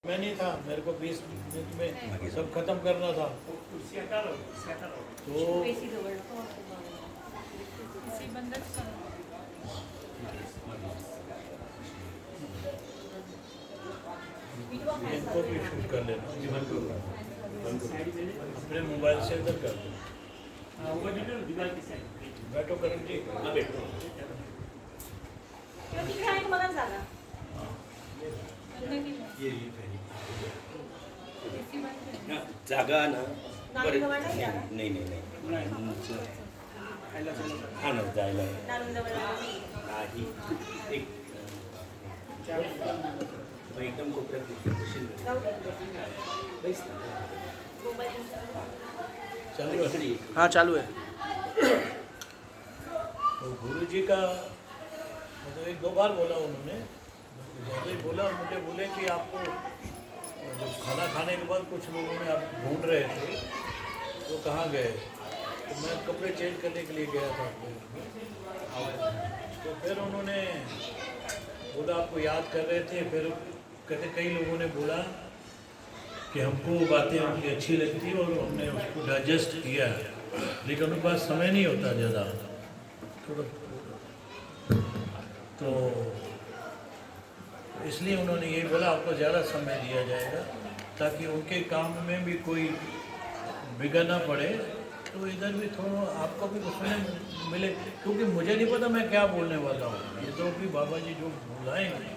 मैं नहीं था, मेरे को 20 मिनट में सब खत्म करना था। तो इनको भी शूट कर लेना, अपने मोबाइल से इधर कर लो। बैठो करण जी, बैठो। जागा ना नाही हा ना जायला नाही एकदम कोपऱ्यात चालू है? हाँ चालू है। तो गुरु जी का मतलब एक दो बार बोला उन्होंने, ज़्यादा ही बोला। मुझे बोले कि आपको जब खाना खाने के बाद कुछ लोगों ने आप ढूंढ रहे थे, तो कहाँ गए? तो मैं कपड़े चेंज करने के लिए गया था। तो फिर उन्होंने बोला आपको याद कर रहे थे। फिर कहते कई लोगों ने बोला कि हमको वो बातें उनकी अच्छी लगती और हमने उसको डाइजेस्ट किया, लेकिन उनके पास समय नहीं होता ज़्यादा थोड़ा। तो इसलिए उन्होंने ये बोला आपको ज़्यादा समय दिया जाएगा ताकि उनके काम में भी कोई बिगड़ ना पड़े। तो इधर भी थोड़ा आपको भी उसमें मिले, क्योंकि मुझे नहीं पता मैं क्या बोलने वाला हूँ। ये तो भी बाबा जी जो बुलाएंगे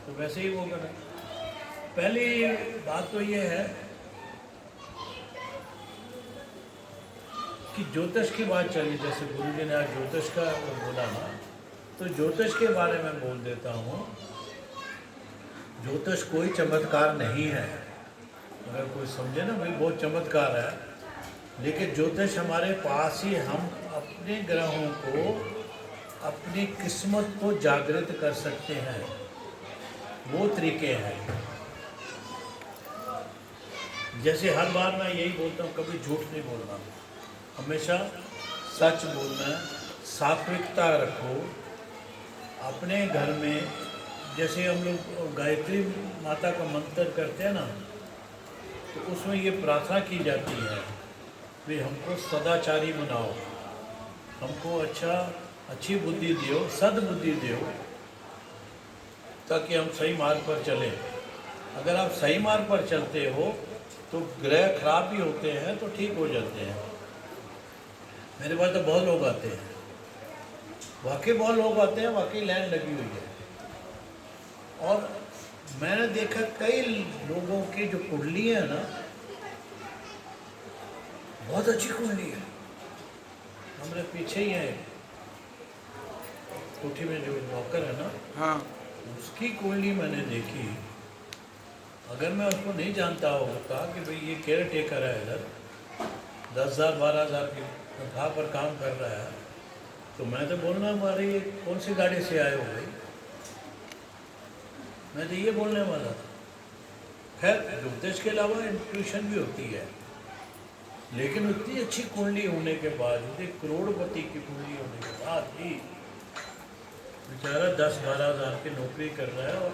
तो वैसे ही वो करें। पहली बात तो ये है कि ज्योतिष की बात चली, जैसे गुरु जी ने आज ज्योतिष का बोला ना, तो ज्योतिष के बारे में बोल देता हूँ। ज्योतिष कोई चमत्कार नहीं है, अगर कोई समझे ना भाई बहुत चमत्कार है, लेकिन ज्योतिष हमारे पास ही हम अपने ग्रहों को, अपनी किस्मत को जागृत कर सकते हैं, वो तरीके हैं। जैसे हर बार मैं यही बोलता हूँ, कभी झूठ नहीं बोलना, हमेशा सच बोलना, सात्विकता रखो अपने घर में। जैसे हम लोग गायत्री माता का मंत्र करते हैं ना, तो उसमें ये प्रार्थना की जाती है कि हमको सदाचारी बनाओ, हमको अच्छी बुद्धि दियो, सद्बुद्धि दियो, ताकि हम सही मार्ग पर चलें। अगर आप सही मार्ग पर चलते हो तो ग्रह खराब भी होते हैं तो ठीक हो जाते हैं। मेरे पास तो बहुत लोग आते हैं, वाकई बहुत लोग आते हैं, वाकई लाइन लगी हुई है। और मैंने देखा कई लोगों की जो कुंडली है ना, बहुत अच्छी कुंडली है। हमारे पीछे ही है कोठी में जो नौकर है ना, हाँ उसकी कुंडली मैंने देखी। अगर मैं उसको नहीं जानता होता कि भाई ये केयर टेकर है, इधर 10,000 12,000 की तनख्वाह पर काम कर रहा है, तो मैं तो बोलना हमारी कौन सी गाड़ी से आए हो भाई, मैं तो ये बोलने वाला था। खैर ज्योतिष के अलावा इंट्यूशन भी होती है, लेकिन उतनी अच्छी कुंडली होने के बाद, करोड़पति की कुंडली होने के बाद भी बेचारा 10-12 हज़ार की नौकरी कर रहा है। और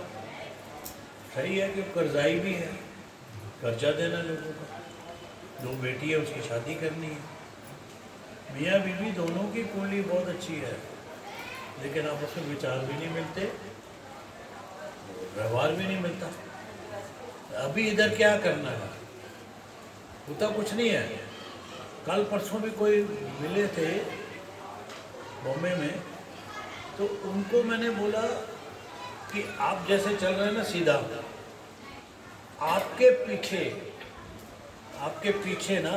सही है कि कर्जाई भी है, कर्जा देना लोगों का, 2 बेटी है, उसकी शादी करनी है। मियाँ बीवी दोनों की कुंडली बहुत अच्छी है, लेकिन आपस में विचार भी नहीं मिलते, व्यवहार भी नहीं मिलता। अभी इधर क्या करना है, होता कुछ नहीं है। कल परसों भी कोई मिले थे बॉम्बे में, तो उनको मैंने बोला कि आप जैसे चल रहे हैं ना सीधा, आपके पीछे ना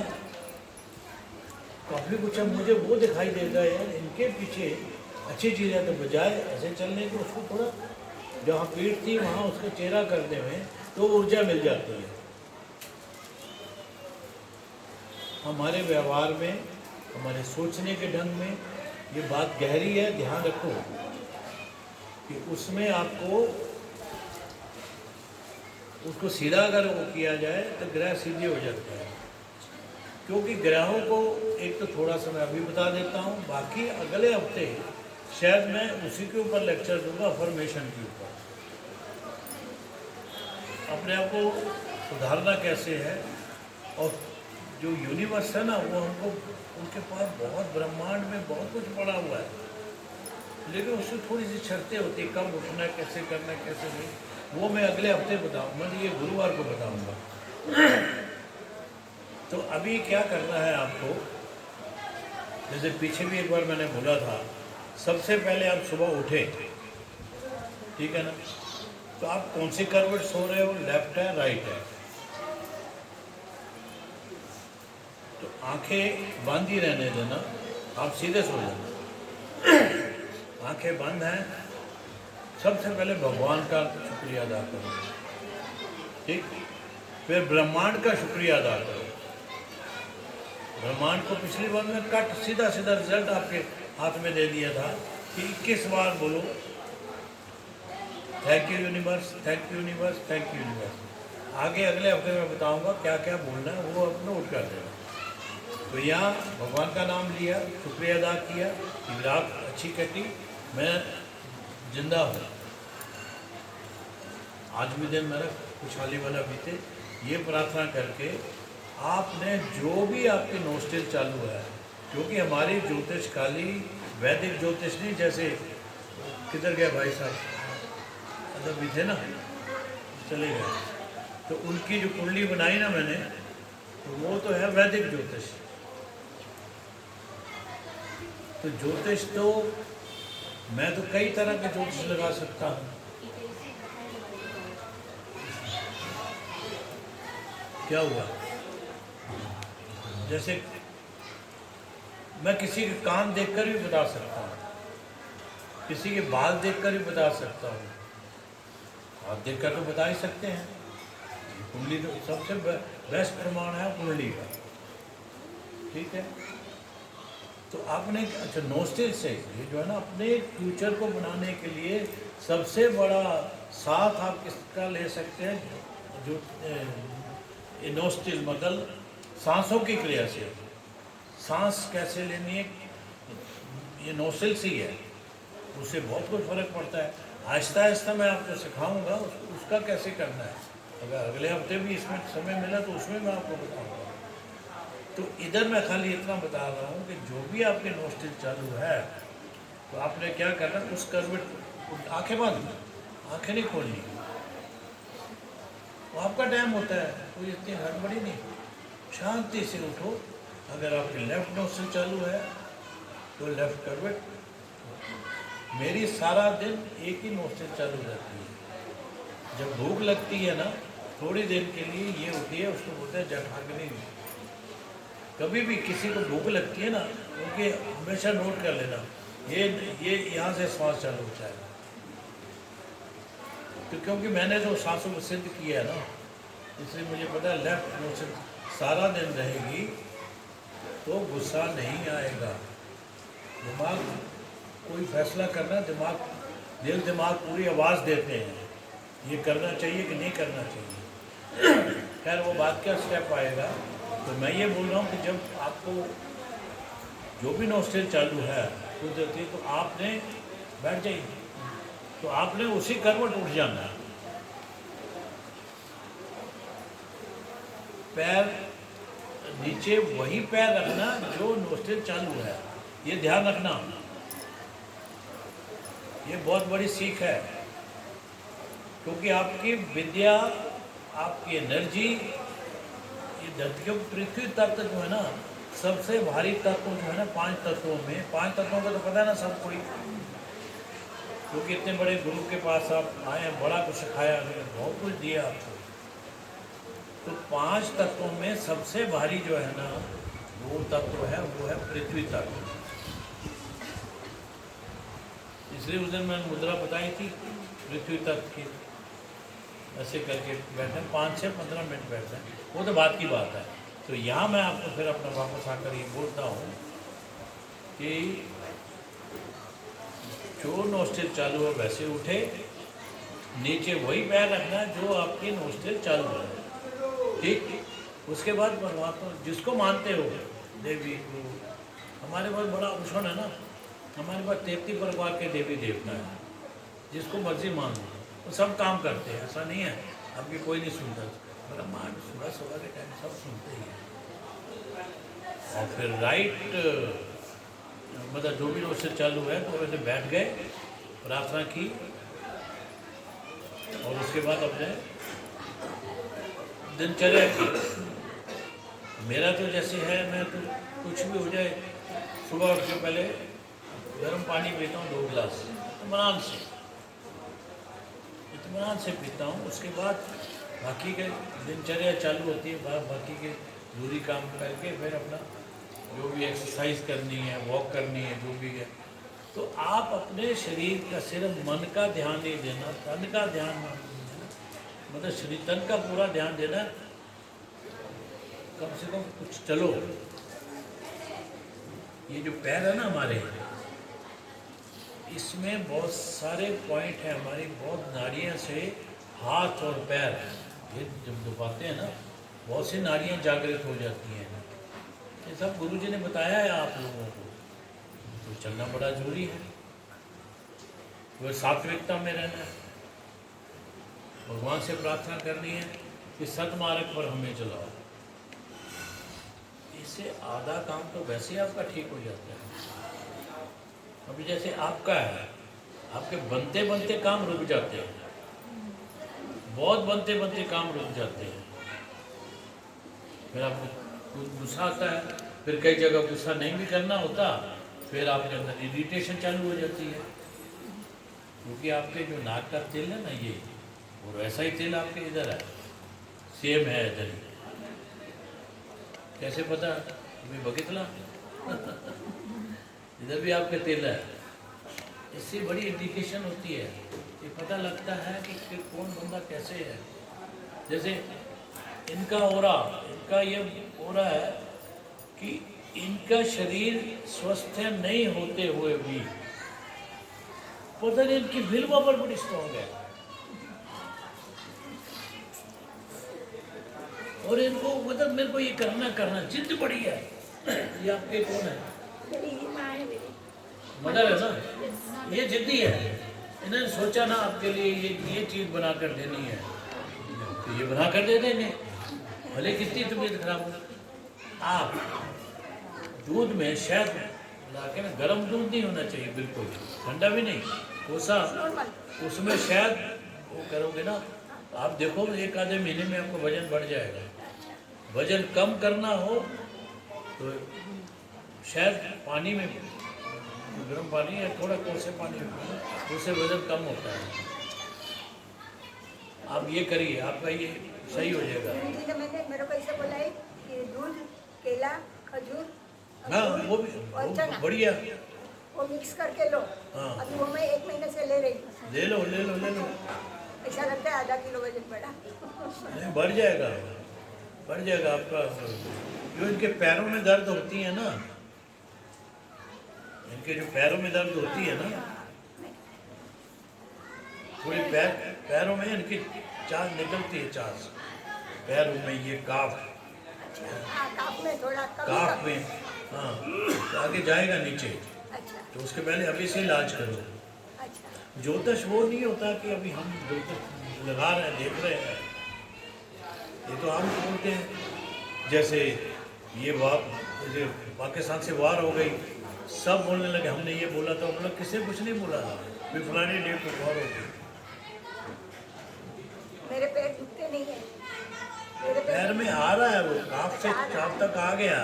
काफ़ी कुछ है, मुझे वो दिखाई देगा यार, इनके पीछे अच्छी चीज़ें। तो बजाय ऐसे चलने के उसको थोड़ा जहाँ पीठ थी वहाँ उसका चेहरा करने में तो ऊर्जा मिल जाती है। हमारे व्यवहार में, हमारे सोचने के ढंग में ये बात गहरी है, ध्यान रखो कि उसमें आपको उसको सीधा अगर वो किया जाए तो ग्रह सीधे हो जाते हैं। क्योंकि ग्रहों को एक तो थोड़ा सा मैं अभी बता देता हूँ, बाकी अगले हफ्ते शायद मैं उसी के ऊपर लेक्चर दूंगा, अफर्मेशन के ऊपर। अपने आप को सुधारना कैसे है। और जो यूनिवर्स है ना वो हमको, उनके पास बहुत ब्रह्मांड में बहुत कुछ पड़ा हुआ है, लेकिन उससे थोड़ी सी शर्तें होती है, कब उठना है, कैसे करना है, कैसे नहीं। वो मैं अगले हफ्ते बताऊँगा, मैं ये गुरुवार को बताऊँगा। तो अभी क्या करना है आपको, जैसे पीछे भी एक बार मैंने बोला था, सबसे पहले आप सुबह उठे, ठीक है ना, तो आप कौन सी करवट सो रहे हो, लेफ्ट है राइट है, तो आंखें बंद ही रहने देना, आप सीधे सो जाना। आंखें बंद हैं, सबसे पहले भगवान का शुक्रिया अदा करो, ठीक, फिर ब्रह्मांड का शुक्रिया अदा करो। ब्रह्मांड को पिछली बार में कट सीधा सीधा रिजल्ट आपके हाथ में दे दिया था कि 21 बार बोलो thank you universe, thank you universe, thank you universe. आगे अगले हफ्ते में बताऊंगा क्या क्या बोलना है, वो आप नोट कर देना। तो यहाँ भगवान का नाम लिया, शुक्रिया अदा किया कि रात अच्छी कटी, मैं जिंदा हूँ, आज भी दिन मेरा खुशहाली वाला बीते, ये प्रार्थना करके आपने जो भी आपके नोस्टिल चालू है, क्योंकि हमारी ज्योतिष काली वैदिक ज्योतिष नहीं, जैसे किधर गया भाई साहब, अदब भी थे ना, चले गए, तो उनकी जो कुंडली बनाई ना मैंने, तो वो तो है वैदिक ज्योतिष। तो ज्योतिष तो मैं तो कई तरह के ज्योतिष लगा सकता हूँ। क्या हुआ, जैसे मैं किसी के कान देखकर भी बता सकता हूँ, किसी के बाल देखकर भी बता सकता हूँ, आप देखकर तो बता ही सकते हैं। कुंडली तो सबसे बेस्ट प्रमाण है कुंडली का, ठीक है। तो आपने अच्छा नोस्टिल से ये जो है ना, अपने फ्यूचर को बनाने के लिए सबसे बड़ा साथ आप किसका ले सकते हैं, जो नोस्टिल मतलब सांसों की क्रिया से, सांस कैसे लेनी है, ये नोस्टिल से ही है, उससे बहुत कुछ फर्क पड़ता है। आहिस्ता आहिस्ता मैं आपको सिखाऊंगा उसका कैसे करना है, अगर अगले हफ्ते भी इसमें समय मिला तो उसमें मैं आपको बताऊंगा। तो इधर मैं खाली इतना बता रहा हूँ कि जो भी आपके नोस्टिल चालू है, तो आपने क्या करना, उस करवट, आंखें बंद, आंखें नहीं खोलनी, तो आपका टाइम होता है, कोई इतनी हड़बड़ी नहीं, शांति से उठो। अगर आपके लेफ्ट नोस्टिल चालू है तो लेफ्ट करवट, मेरी सारा दिन एक ही नोस्टिल चालू रहती है। जब भूख लगती है ना, थोड़ी देर के लिए ये होती है, उसको बोलते हैं जठराग्नि। कभी भी किसी को भूख लगती है ना, उनके हमेशा नोट कर लेना, ये यहाँ से श्वास चालू होता है। तो क्योंकि मैंने जो सांसों को सिद्ध किया है ना, इसलिए मुझे पता है लेफ्ट नोस्टिल सारा दिन रहेगी तो गुस्सा नहीं आएगा। दिमाग कोई फैसला करना, दिल दिमाग पूरी आवाज़ देते हैं, ये करना चाहिए कि नहीं करना चाहिए। खैर वो बात क्या स्टेप आएगा। तो मैं ये बोल रहा हूँ कि जब आपको जो भी नोस्टिल चालू है कुदरती, तो आपने बैठ जाइए, तो आपने उसी करवट उठ जाना है। पैर नीचे वही पैर रखना जो नोस्टिल चालू है, ये ध्यान रखना, ये बहुत बड़ी सीख है। क्योंकि आपकी विद्या, आपकी एनर्जी, ये धरती पृथ्वी तत्व जो है ना, सबसे भारी तत्व जो है ना, 5 तत्वों में, 5 तत्वों का तो पता है ना सब कोई, क्योंकि इतने बड़े गुरु के पास आप आए हैं, बड़ा कुछ सिखाया, बहुत कुछ दिया आपको। तो 5 तत्वों में सबसे भारी जो है ना, वो तत्व है, वो है पृथ्वी तत्व। इसलिए उस दिन मैंने मुद्रा बताई थी पृथ्वी तत्व की, ऐसे करके बैठे 5 से 15 मिनट बैठते हैं, वो तो बात की बात है। तो यहाँ मैं आपको फिर अपना वापस आकर ये बोलता हूँ कि जो नोस्टिल चालू है वैसे उठे, नीचे वही पैर रखना जो आपकी नोस्टिल चालू है, ठीक। उसके बाद परमात्मा जिसको मानते हो, देवी को, हमारे पास बड़ा आभूषण है ना, हमारे पास 33 प्रकार के देवी देवता हैं, जिसको मर्जी मान लो, वो सब काम करते हैं, ऐसा नहीं है। अब ये कोई नहीं सुनता। मेरा मान सुबह सुबह के टाइम सब सुनते ही हैं। और फिर राइट मतलब जो भी उससे चालू है तो वैसे बैठ गए, प्रार्थना की और उसके बाद अपने दिनचर्या की। मेरा तो जैसे है, मैं तो कुछ भी हो जाए सुबह उठ के पहले गर्म पानी पीता हूँ 2 गिलास इत्मीनान से पीता हूँ। उसके बाद बाकी के दिनचर्या चालू होती है, बाकी के जरूरी काम करके फिर अपना जो भी एक्सरसाइज करनी है, वॉक करनी है, जो भी है। तो आप अपने शरीर का सिर्फ मन का ध्यान नहीं देना, तन का ध्यान नहीं देना, मतलब शरीर तन का पूरा ध्यान देना। कम से कम कुछ चलो। ये जो पैर है ना हमारे, इसमें बहुत सारे पॉइंट हैं, हमारी बहुत नाड़ियाँ से हाथ और पैर ये जब दबाते हैं ना, बहुत सी नाड़ियाँ जागृत हो जाती हैं। ये सब गुरुजी ने बताया है आप लोगों को। तो चलना बड़ा जरूरी है, वो सात्विकता में रहना है, भगवान से प्रार्थना करनी है कि सतमार्ग पर हमें चलाओ। इससे आधा काम तो वैसे ही आपका ठीक हो जाता है। अभी जैसे आपका है, आपके बनते बनते काम रुक जाते हैं, बहुत बनते बनते काम रुक जाते हैं। फिर आपको गुस्सा आता है, फिर कई जगह गुस्सा नहीं भी करना होता, फिर आपके अंदर इरिटेशन चालू हो जाती है, क्योंकि आपके जो नाक का तेल है ना, ये और वैसा ही तेल आपके इधर है, सेम है इधर ही। कैसे पता? तुम्हें बगितला इधर भी आपके तेल है। इससे बड़ी इंडिकेशन होती है, ये पता लगता है कि कौन बंदा कैसे है। जैसे इनका ये ओरा है कि इनका शरीर स्वस्थ नहीं होते हुए भी पता नहीं इनकी विल पावर बड़ी स्ट्रॉन्ग है, और इनको मतलब मेरे को ये करना जिद बड़ी है। ये आपके कौन है? मदर है ना, ये जिद्दी है। इन्होंने सोचा ना आपके लिए ये चीज़ बना कर देनी है, तो ये बना कर दे देंगे, भले कितनी तबीयत खराब हो। आप दूध में शहद मिला के ना, गर्म दूध नहीं होना चाहिए, बिल्कुल ठंडा भी नहीं, कोसा, उसमें शहद वो करोगे ना, आप देखो 1 आधे महीने में आपको वजन बढ़ जाएगा। वजन कम करना हो तो शहद पानी में, गर्म पानी या थोड़ा कोसे पानी में, उससे वजन कम होता है। आप ये करिए, आपका ये सही हो जाएगा। मैंने मेरे को ऐसे बोला है कि दूध, केला, खजूर, हाँ वो भी बढ़िया, वो मिक्स करके लो। हाँ। अभी वो मैं 1 महीने से ले रही हूँ। ले लो। ऐसा लगता है आधा किलो वजन बढ़ा। नहीं, बढ़ जाएगा आपका। जो इनके पैरों में दर्द होती है ना, इनके जो पैरों में दर्द होती है ना, थोड़ी पैरों में इनकी चास निकलती है, चास पैरों में, ये काफ में थोड़ा काफ में, हाँ, तो आगे जाएगा नीचे। अच्छा। तो उसके पहले अभी से इलाज करो। अच्छा। ज्योतिष वो नहीं होता कि अभी हम ज्योतिष लगा रहे हैं, देख रहे हैं। ये तो हम बोलते हैं, जैसे ये जैसे पाकिस्तान से वार हो गई, सब बोलने लगे हमने ये बोला था, मतलब किसी कुछ नहीं बोला था, फिर फलाने डेट को वार हो गई। मेरे पैर दुखते नहीं है, मेरे पैर में आ रहा है, वो काफ से चाप तक आ गया।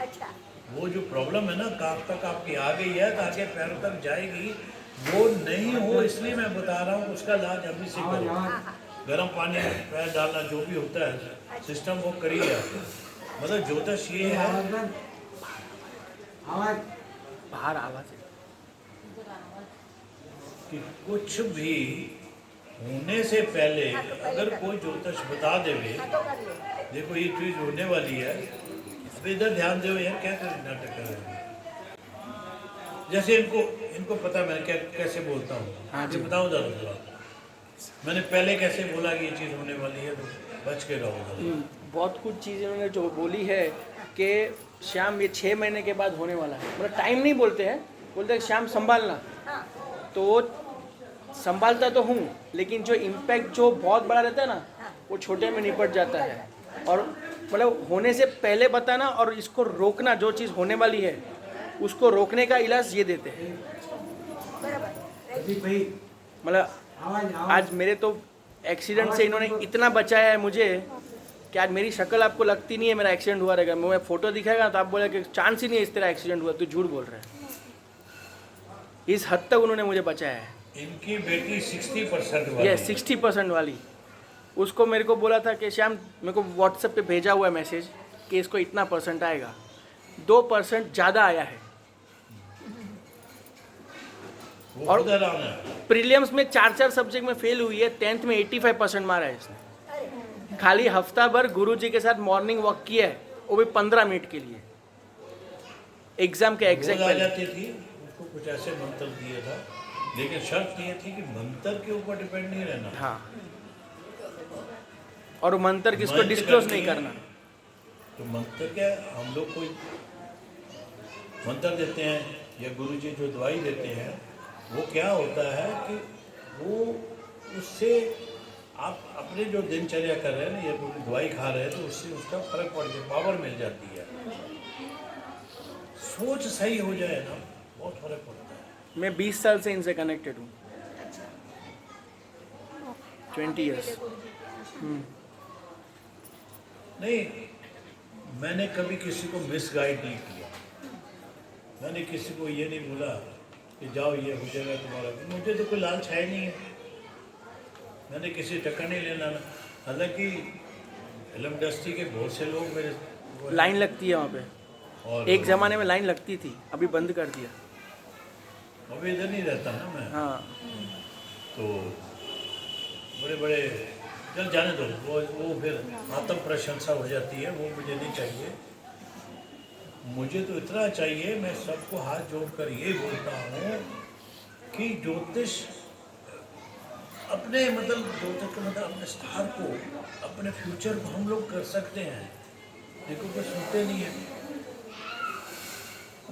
अच्छा। वो जो प्रॉब्लम है ना, काफ तक आपकी आ गई है, तो आगे पैरों तक जाएगी। वो नहीं हो इसलिए मैं बता रहा हूँ, उसका इलाज अभी से करो। गर्म पानी में पैर डालना, जो भी होता है सिस्टम वो करिए आप। मतलब ज्योतिष ये है, बाहर आवाज कि कुछ भी होने से पहले अगर कोई ज्योतिष बता देवे, तो कर ले। देखो ये चीज होने वाली है, अब इधर ध्यान दो यार, क्या कर नाटक कर रहे हैं। जैसे इनको पता मैं कैसे बोलता हूँ, ये बताओ जरा थोड़ा। मैंने पहले कैसे बोला कि ये चीज़ होने वाली है, तो बच के रहो। बहुत कुछ चीज़ इन्होंने जो बोली है कि श्याम ये 6 महीने के बाद होने वाला है, मतलब टाइम नहीं बोलते हैं, बोलते हैं श्याम संभालना। हाँ। तो संभालता तो हूँ, लेकिन जो इम्पैक्ट जो बहुत बड़ा रहता है ना, वो छोटे में निपट जाता है। और मतलब होने से पहले बताना और इसको रोकना, जो चीज़ होने वाली है उसको रोकने का इलाज ये देते हैं। मतलब आज मेरे तो एक्सीडेंट से इन्होंने इतना बचाया है मुझे कि आज मेरी शक्ल आपको लगती नहीं है मेरा एक्सीडेंट हुआ रहेगा। मैं फ़ोटो दिखाएगा तो आप बोले कि चांस ही नहीं है इस तरह एक्सीडेंट हुआ, तू झूठ बोल रहा है। इस हद तक उन्होंने मुझे बचाया है। इनकी बेटी 60% वाली ये 60% वाली, उसको मेरे को बोला था कि श्याम, मेरे को व्हाट्सएप पे भेजा हुआ है मैसेज कि इसको इतना % आएगा, 2% ज़्यादा आया है। और प्रीलियम्स में 4 सब्जेक्ट में फेल हुई है, 10th में 85% मारा है इसने। खाली हफ्ता भर गुरुजी के साथ मॉर्निंग वॉक किया है, वो भी 15 मिनट के लिए, एग्जाम के एग्जैक्ट आ जाती थी। उसको कुछ ऐसे मंत्र दिया था, लेकिन शर्त ये थी कि मंत्र के ऊपर डिपेंड नहीं रहना। हाँ, और वो मंत्र किसको डिस्क्लोज नहीं करना। तो मंत्र क्या, हम लोग कोई मंत्र देते हैं या गुरुजी जो दवाई देते हैं, वो क्या होता है कि वो उससे आप अपने जो दिनचर्या कर रहे हैं ना, या कोई दवाई खा रहे हैं, तो उससे उसका फर्क पड़ जाए, पावर मिल जाती है। सोच सही हो जाए ना, बहुत फर्क पड़ता है। मैं 20 साल से इनसे कनेक्टेड हूँ, 20 ईयर्स। नहीं, मैंने कभी किसी को मिसगाइड नहीं किया। मैंने किसी को ये नहीं बोला कि जाओ ये हो जाएगा तुम्हारा। मुझे तो कोई लालच है नहीं है, मैंने किसी टक्कर नहीं लेना। हालांकि फिल्म इंडस्ट्री के बहुत से लोग मेरे लाइन लगती है वहाँ पे, और एक ज़माने में लाइन लगती थी, अभी बंद कर दिया। अभी इधर नहीं रहता ना मैं। हाँ, तो बड़े बड़े चल जाने दो, वो फिर आत्म प्रशंसा हो जाती है, वो मुझे नहीं चाहिए। मुझे तो इतना चाहिए, मैं सबको हाथ जोड़कर ये बोलता हूँ कि ज्योतिष अपने ज्योतिष को अपने स्टार को, अपने फ्यूचर को हम लोग कर सकते हैं। देखो कोई सुनते नहीं है।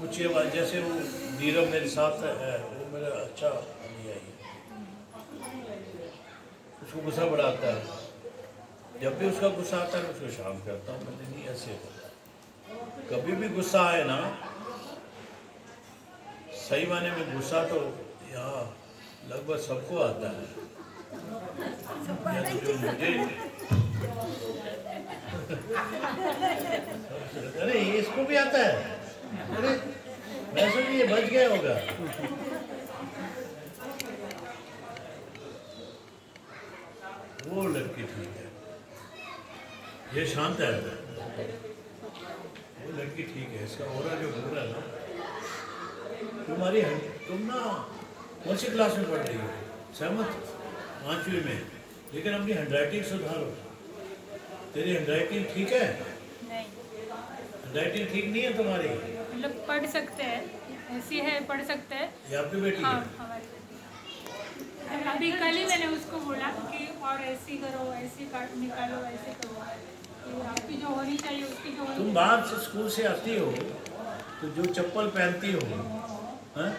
ऊँची आवाज़, जैसे वो नीरव मेरे साथ है, वो मेरा अच्छा अनुयायी है। उसको गुस्सा बड़ा आता है, जब भी उसका गुस्सा आता है उसको शांत करता हूँ। मैंने नहीं ऐसे होता, कभी भी गुस्सा आए ना, सही माने में गुस्सा तो यहाँ लगभग सबको आता है। तो जो मुझे अरे इसको भी आता है, अरे मैं सोच ये बच गया होगा। वो लड़की ठीक है, ये शांत है, वो लड़की ठीक है। इसका ओरा जो बोल रहा है ना, तुम ना कौन सी क्लास में पढ़ रही हो? 7th 5वीं में, लेकिन अपनी हैंडराइटिंग सुधारो। तेरी हैंडराइटिंग ठीक है? नहीं, हैंडराइटिंग ठीक नहीं है तुम्हारी? मतलब पढ़ सकते हैं, ऐसी है, पढ़ सकते हैं। ये आपकी बेटी हाँ, है? हमारी बेटी। अभी कल ही मैंने उसको बोला कि और ऐसी करो, ऐसी काट निकालो, ऐसे करो, तो आपकी जो होनी चाहिए उसकी जो तुम बाहर से स्कूल से आती हो तो जो चप्पल पहनती हो, हाँ?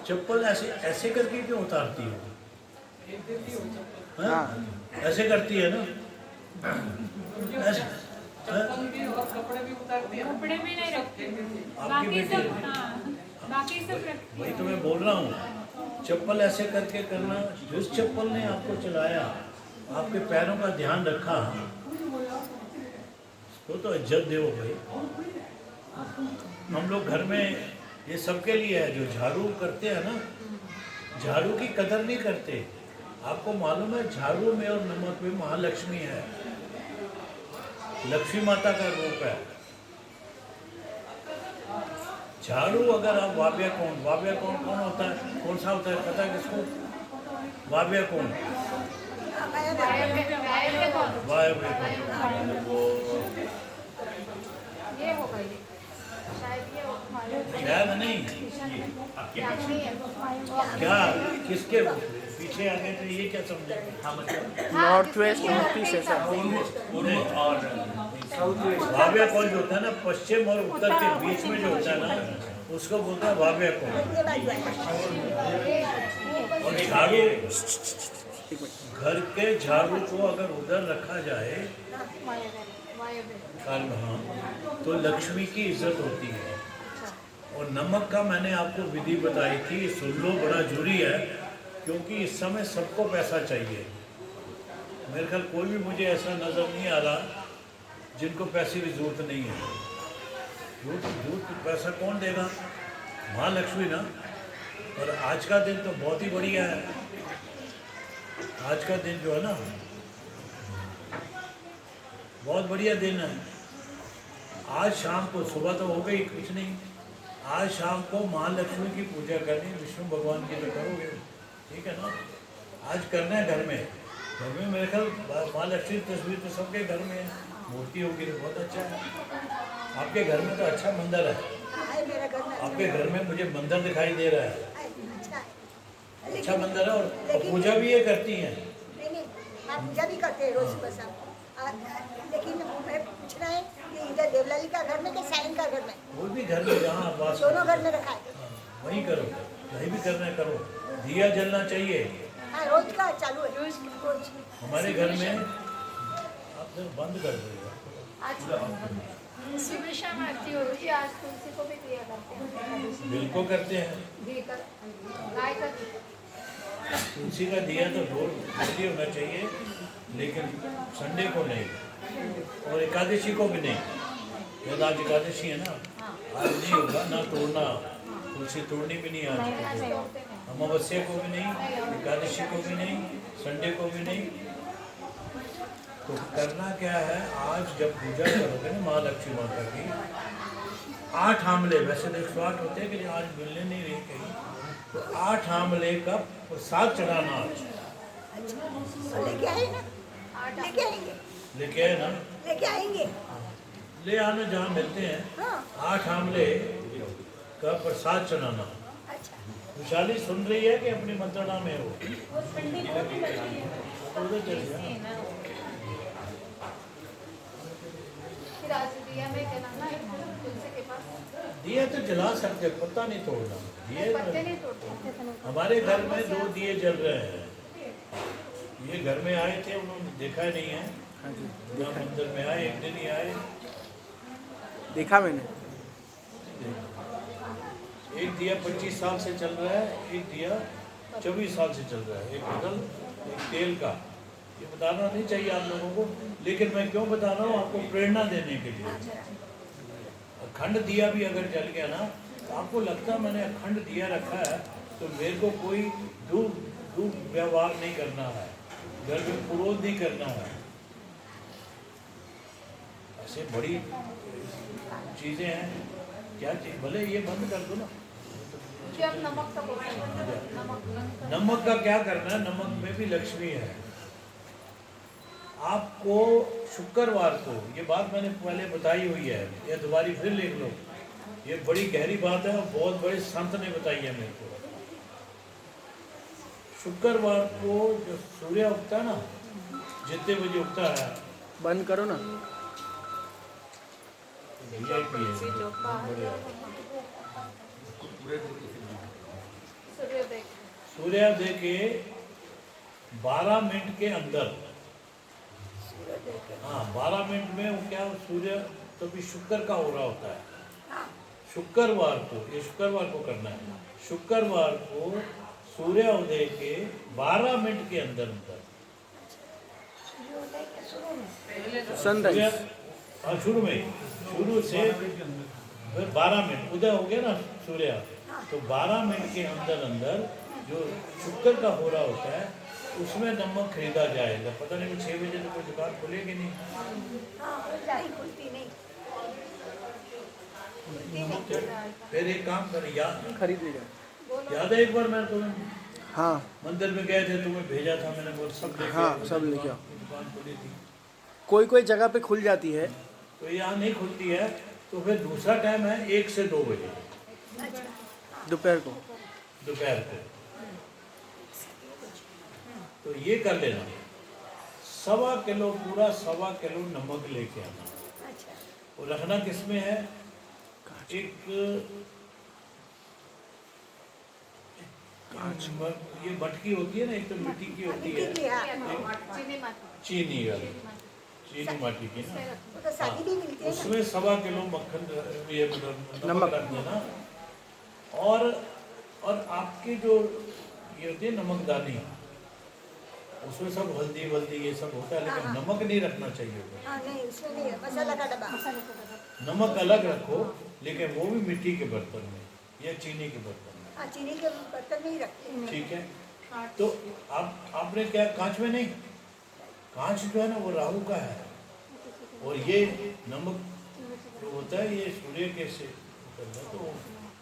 चप्पल ऐसे ऐसे करके क्यों उतारती हो? हाँ? ऐसे करती है ना, ऐसे, हाँ? कपड़े भी नहीं रखते, आपकी बाकी बेटी सब, है? हाँ, बाकी सब रखते वही तो मैं बोल रहा हूँ, चप्पल ऐसे करके करना। जिस चप्पल ने आपको चलाया, आपके पैरों का ध्यान रखा, वो तो इज्जत दो भाई। हम लोग घर में ये सबके लिए है, जो झाड़ू करते हैं ना, झाड़ू की कदर नहीं करते। आपको मालूम है झाड़ू में और नमक में महालक्ष्मी है, लक्ष्मी माता का रूप है। झाड़ू अगर आप वाव्या कौन होता है, कौन सा होता है पता है किसको? वाव्या कौन, शायद नहीं, क्या किसके पीछे आगे तो ये क्या समझे? नॉर्थ वेस्ट नॉर्थ ईस्ट ऐसा। वाव्या कौन जो होता है ना, पश्चिम और उत्तर के बीच में जो होता है ना, उसको बोलता है वाव्या कौन। और झाड़ू एक मिनट। घर के झाड़ू को अगर उधर रखा जाए काल हाँ तो लक्ष्मी की इज्जत होती है। और नमक का मैंने आपको विधि बताई थी, सुन लो, बड़ा जरूरी है, क्योंकि इस समय सबको पैसा चाहिए। मेरे ख्याल कोई भी मुझे ऐसा नज़र नहीं आ रहा जिनको पैसे की जरूरत नहीं है। जरूरत पैसा कौन देगा? माँ लक्ष्मी ना। और आज का दिन तो बहुत ही बढ़िया है। आज का दिन जो है ना बहुत बढ़िया दिन है। आज शाम को, सुबह तो हो गई कुछ नहीं, आज शाम को माँ लक्ष्मी की पूजा करनी, विष्णु भगवान की तो करोगे, ठीक है ना। आज करना है घर में मेरे ख्याल माँ लक्ष्मी की तस्वीर तो सबके घर में है, मूर्ति होगी तो बहुत अच्छा है। आपके घर में तो अच्छा मंदिर है, मेरा घर में आपके घर में मुझे मंदिर दिखाई दे रहा है, अच्छा है। अच्छा मंदिर है। और पूजा भी ये करती हैं। नहीं, आप पूजा भी करते हैं रोज सुबह शाम। लेकिन मैं पूछ रहा है कि इधर देवलाली का घर में कि साइन का घर में? वो भी घर में जहाँ वास दोनों घर में रखा है। वहीं करो, वहीं भी करना है करो। दिया जलना चाहिए। हाँ, रोज का चालू है, रोज। हमारे घर में आप जरा बंद कर दो। सुबह शाम आरती हो रही है। आज तुलसी को भी दिया करते हैं। बिल्कुल करते हैं। देकर गाय का तुलसी का दिया तो रोज होना चाहिए, लेकिन संडे को नहीं और एकादशी को भी नहीं। यदि आज एकादशी है ना, आज नहीं होगा ना तोड़ना, तुलसी तोड़नी भी नहीं आज, अमावस्या को भी नहीं, एकादशी को भी नहीं, संडे को भी नहीं। तो करना क्या है, आज जब पूजा करोगे ना माँ लक्ष्मी माता की, 8 आमले, वैसे तो 108 होते हैं कि आज मिलने नहीं रही कहीं, तो 8 आमले का प्रसाद चढ़ाना आज। लेके आए ना, लेके आएंगे, लेके आए ना, लेके आएंगे। ले आना जहाँ मिलते हैं। हाँ, 8 आमले का प्रसाद चढ़ाना। अच्छा। विशाली सुन रही है कि अपनी मंत्रणा में हो? उधर चल गया। फिर आज दिया में जलाना है तुलसी के पास। दिए तो जला सकते, पत्ता नहीं तोड़ना। पत्ते दिए नहीं तोड़ते। हमारे घर में 2 दिए जल रहे हैं। ये घर में आए थे, उन्होंने देखा नहीं है। हाँ जी, यहाँ मंदिर में आए, एक दिन ही आए। देखा मैंने। एक दिया 25 साल से चल रहा है, एक दिया 24 साल से चल रहा है, एक बदल, एक तेल का। ये बताना नहीं चाहिए आप लोगों को, लेकिन मैं क्यों बता रहा हूँ, आपको प्रेरणा देने के लिए। अखंड दिया भी अगर जल गया ना, तो आपको लगता है मैंने अखंड दिया रखा है तो मेरे को कोई दुर्व्यवहार नहीं करना है, घर में क्रोध नहीं करना है। ऐसे बड़ी चीज़ें हैं, क्या चीज़, भले ये बंद कर दो ना। नमक का नमक का क्या करना है, नमक में भी लक्ष्मी है। आपको शुक्रवार को, ये बात मैंने पहले बताई हुई है, ये दोबारा फिर लिख लो, ये बड़ी गहरी बात है और बहुत बड़े संत ने बताई है मेरे को। शुक्रवार को जो सूर्य उगता है ना, जितने बजे उगता है, बंद करो ना। VIP है। सूर्योदय के 12 मिनट के अंदर, हाँ 12 मिनट में वो क्या, सूर्य तो भी शुक्र का हो रहा होता है। शुक्रवार को, ये शुक्रवार को करना है, शुक्रवार को सूर्योदय के 12 मिनट के अंदर सनराइज। शुरू में, शुरू से फिर 12 मिनट उदय हो गया ना सूर्य, तो 12 मिनट के अंदर अंदर जो शुक्र का हो रहा होता है उसमें नमक खरीदा जाएगा। पता नहीं 6 बजे तो कोई दुकान खुलेगी नहीं। फिर एक काम करें, खरीद लीजिए। याद है एक बार मैं तुम्हें, हाँ मंदिर में गए थे, तुम्हें भेजा था मैंने, बोल सब लेके हाँ, आओ। सब लेके आओ। दुकान खुली थी, कोई कोई जगह पे खुल जाती है। तो यहाँ नहीं खुलती है। तो फिर दूसरा टाइम है 1 से 2 बजे दोपहर को। दोपहर को। तो ये कर लेना, 1.25 किलो, पूरा 1.25 किलो नमक लेके आना। और रखना किसमें है, एक ये मटकी होती है ना, एक तो मिट्टी की होती है, मिट्टी की, हाँ। चीनी वाली, चीनी माटी की ना, वो तो सादी भी मिलती है ना। उसमें 1.25 किलो मक्खन, ये नमक नमक। रख देना। और आपकी जो ये होती है नमकदानी, उसमें सब हल्दी वल्दी ये सब होता है, लेकिन नमक नहीं रखना चाहिए। हाँ नहीं, उसमें नहीं है, मसाला का डब्बा। नमक अलग रखो, लेकिन वो भी मिट्टी के बर्तन में या चीनी के बर्तन में, हाँ, चीनी के बर्तन में ही रखते हैं। ठीक है। तो आपने क्या, कांच में नहीं, कांच जो है ना वो राहु का है, और ये नमक जो होता है ये सूर्य के से करना, तो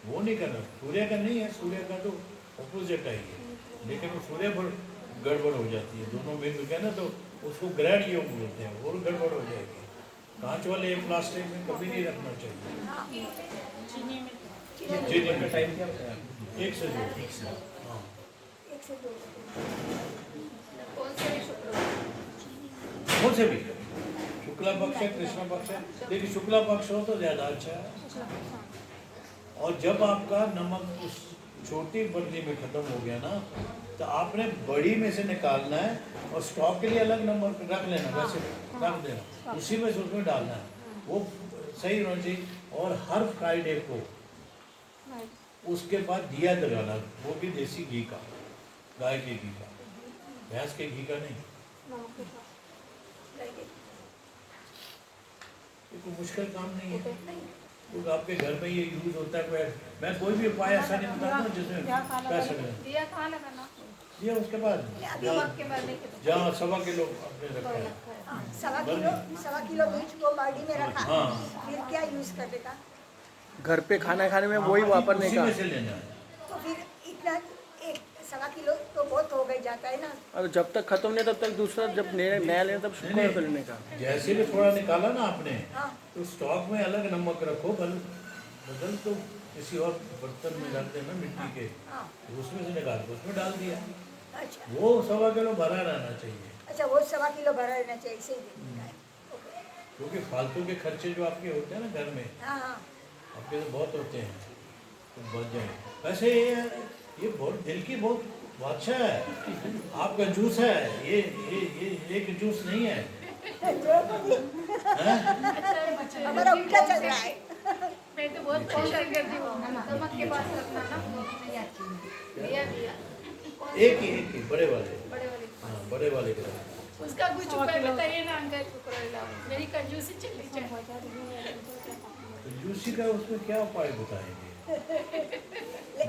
वो नहीं करना, सूर्य का नहीं है, सूर्य का तो ऑपोजिट है ये, लेकिन वो सूर्य पर गड़बड़ हो जाती है, दोनों में मिलकर ना, तो उसको ग्रैंड योग बोलते हैं, और गड़बड़ हो जाएगी। कांच वाले प्लास्टिक में कभी नहीं रखना चाहिए। चीनी में चीनी में टाइम क्या होता है? 1 से 2। हाँ, 1 से 2। कौन से भी, शुक्ला पक्ष है, कृष्ण पक्ष है, लेकिन शुक्ला पक्ष हो तो ज़्यादा अच्छा है। और जब आपका नमक उस छोटी बर्नी में ख़त्म हो गया ना, तो आपने बड़ी में से निकालना है, और स्टॉक के लिए अलग नमक रख लेना, वैसे रख देना, उसी में से उसमें डालना है, वो सही होना चाहिए। और हर फ्राइडे को उसके बाद दिया जलाना, वो भी देसी घी का, गाय के घी का, भैंस के घी का नहीं। ये कोई मुश्किल काम नहीं है, क्योंकि आपके घर में ये यूज होता है। मैं कोई भी उपाय ऐसा नहीं बताता हूँ जिसमें पैसे लगे। दिया कहाँ लगाना? ये उसके बाद जहाँ 1.25 किलो आपने रखा है, 1.25 किलो मिर्च को बाल्टी में रखा, हाँ। फिर क्या यूज करेगा? घर पे खाना खाने में वही वापरने उसी का। में से लेना है। तो फिर इतना 1.25 किलो तो बहुत हो गई जाता है ना। और जब तक खत्म नहीं तब तक दूसरा, जब नया लेना तब शुक्र कर लेने का। जैसे भी थोड़ा निकाला ना आपने, हाँ। तो स्टॉक में अलग नमक रखो, बदल तो किसी और बर्तन में डाल देना मिट्टी के, हाँ। उसमें से निकाल के उसमें डाल दिया, अच्छा, वो 1.25 किलो भरा रहना चाहिए। अच्छा, वो 1.25 किलो भरा रहना चाहिए, सही है। ओके। क्योंकि फालतू के खर्चे जो आपके होते हैं ना घर में, हाँ, हाँ। आपके तो बहुत होते हैं, तो बच जाए। वैसे ये बहुत दिल की बहुत अच्छा है, आपका जूस है ये एक जूस नहीं है, हैं? हमारा उल्टा चल रहा है। मैं तो बहुत कोशिश करती हूँ नमक के पास रखना ना। एक ही बड़े वाले, हाँ बड़े वाले के रखो। उसका कुछ उपाय बताइए ना अंकल, मेरी कंजूसी चलनी चाहिए। कंजूसी का उसमें क्या उपाय बताएंगे?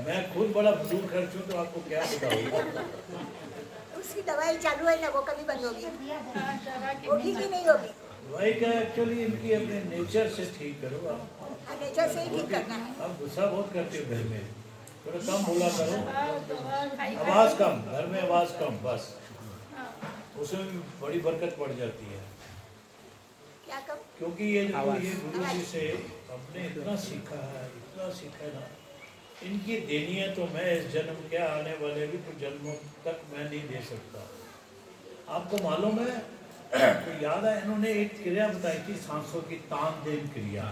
मैं खुद बड़ा फजूल खर्च हूँ, तो आपको क्या बताऊँ? उसकी दवाई चालू है ना, वो कभी बंद होगी? होगी कि नहीं होगी? दवाई का एक्चुअली इनकी अपने नेचर से ठीक करो आप। हाँ, नेचर से ही ठीक करना है। आप गुस्सा बहुत करते हो घर में, थोड़ा कम बोला करो, आवाज़ कम, घर में आवाज़ कम, बस उसमें भी बड़ी बरकत पड़ जाती है। क्या कब? क्योंकि ये गुरु जी से हमने इतना सीखा है ना, इनकी देनी है तो मैं इस जन्म क्या आने वाले भी कुछ जन्मों तक मैं नहीं दे सकता। आपको मालूम है, तो याद है इन्होंने एक क्रिया बताई थी सांसों की, तानदेन क्रिया।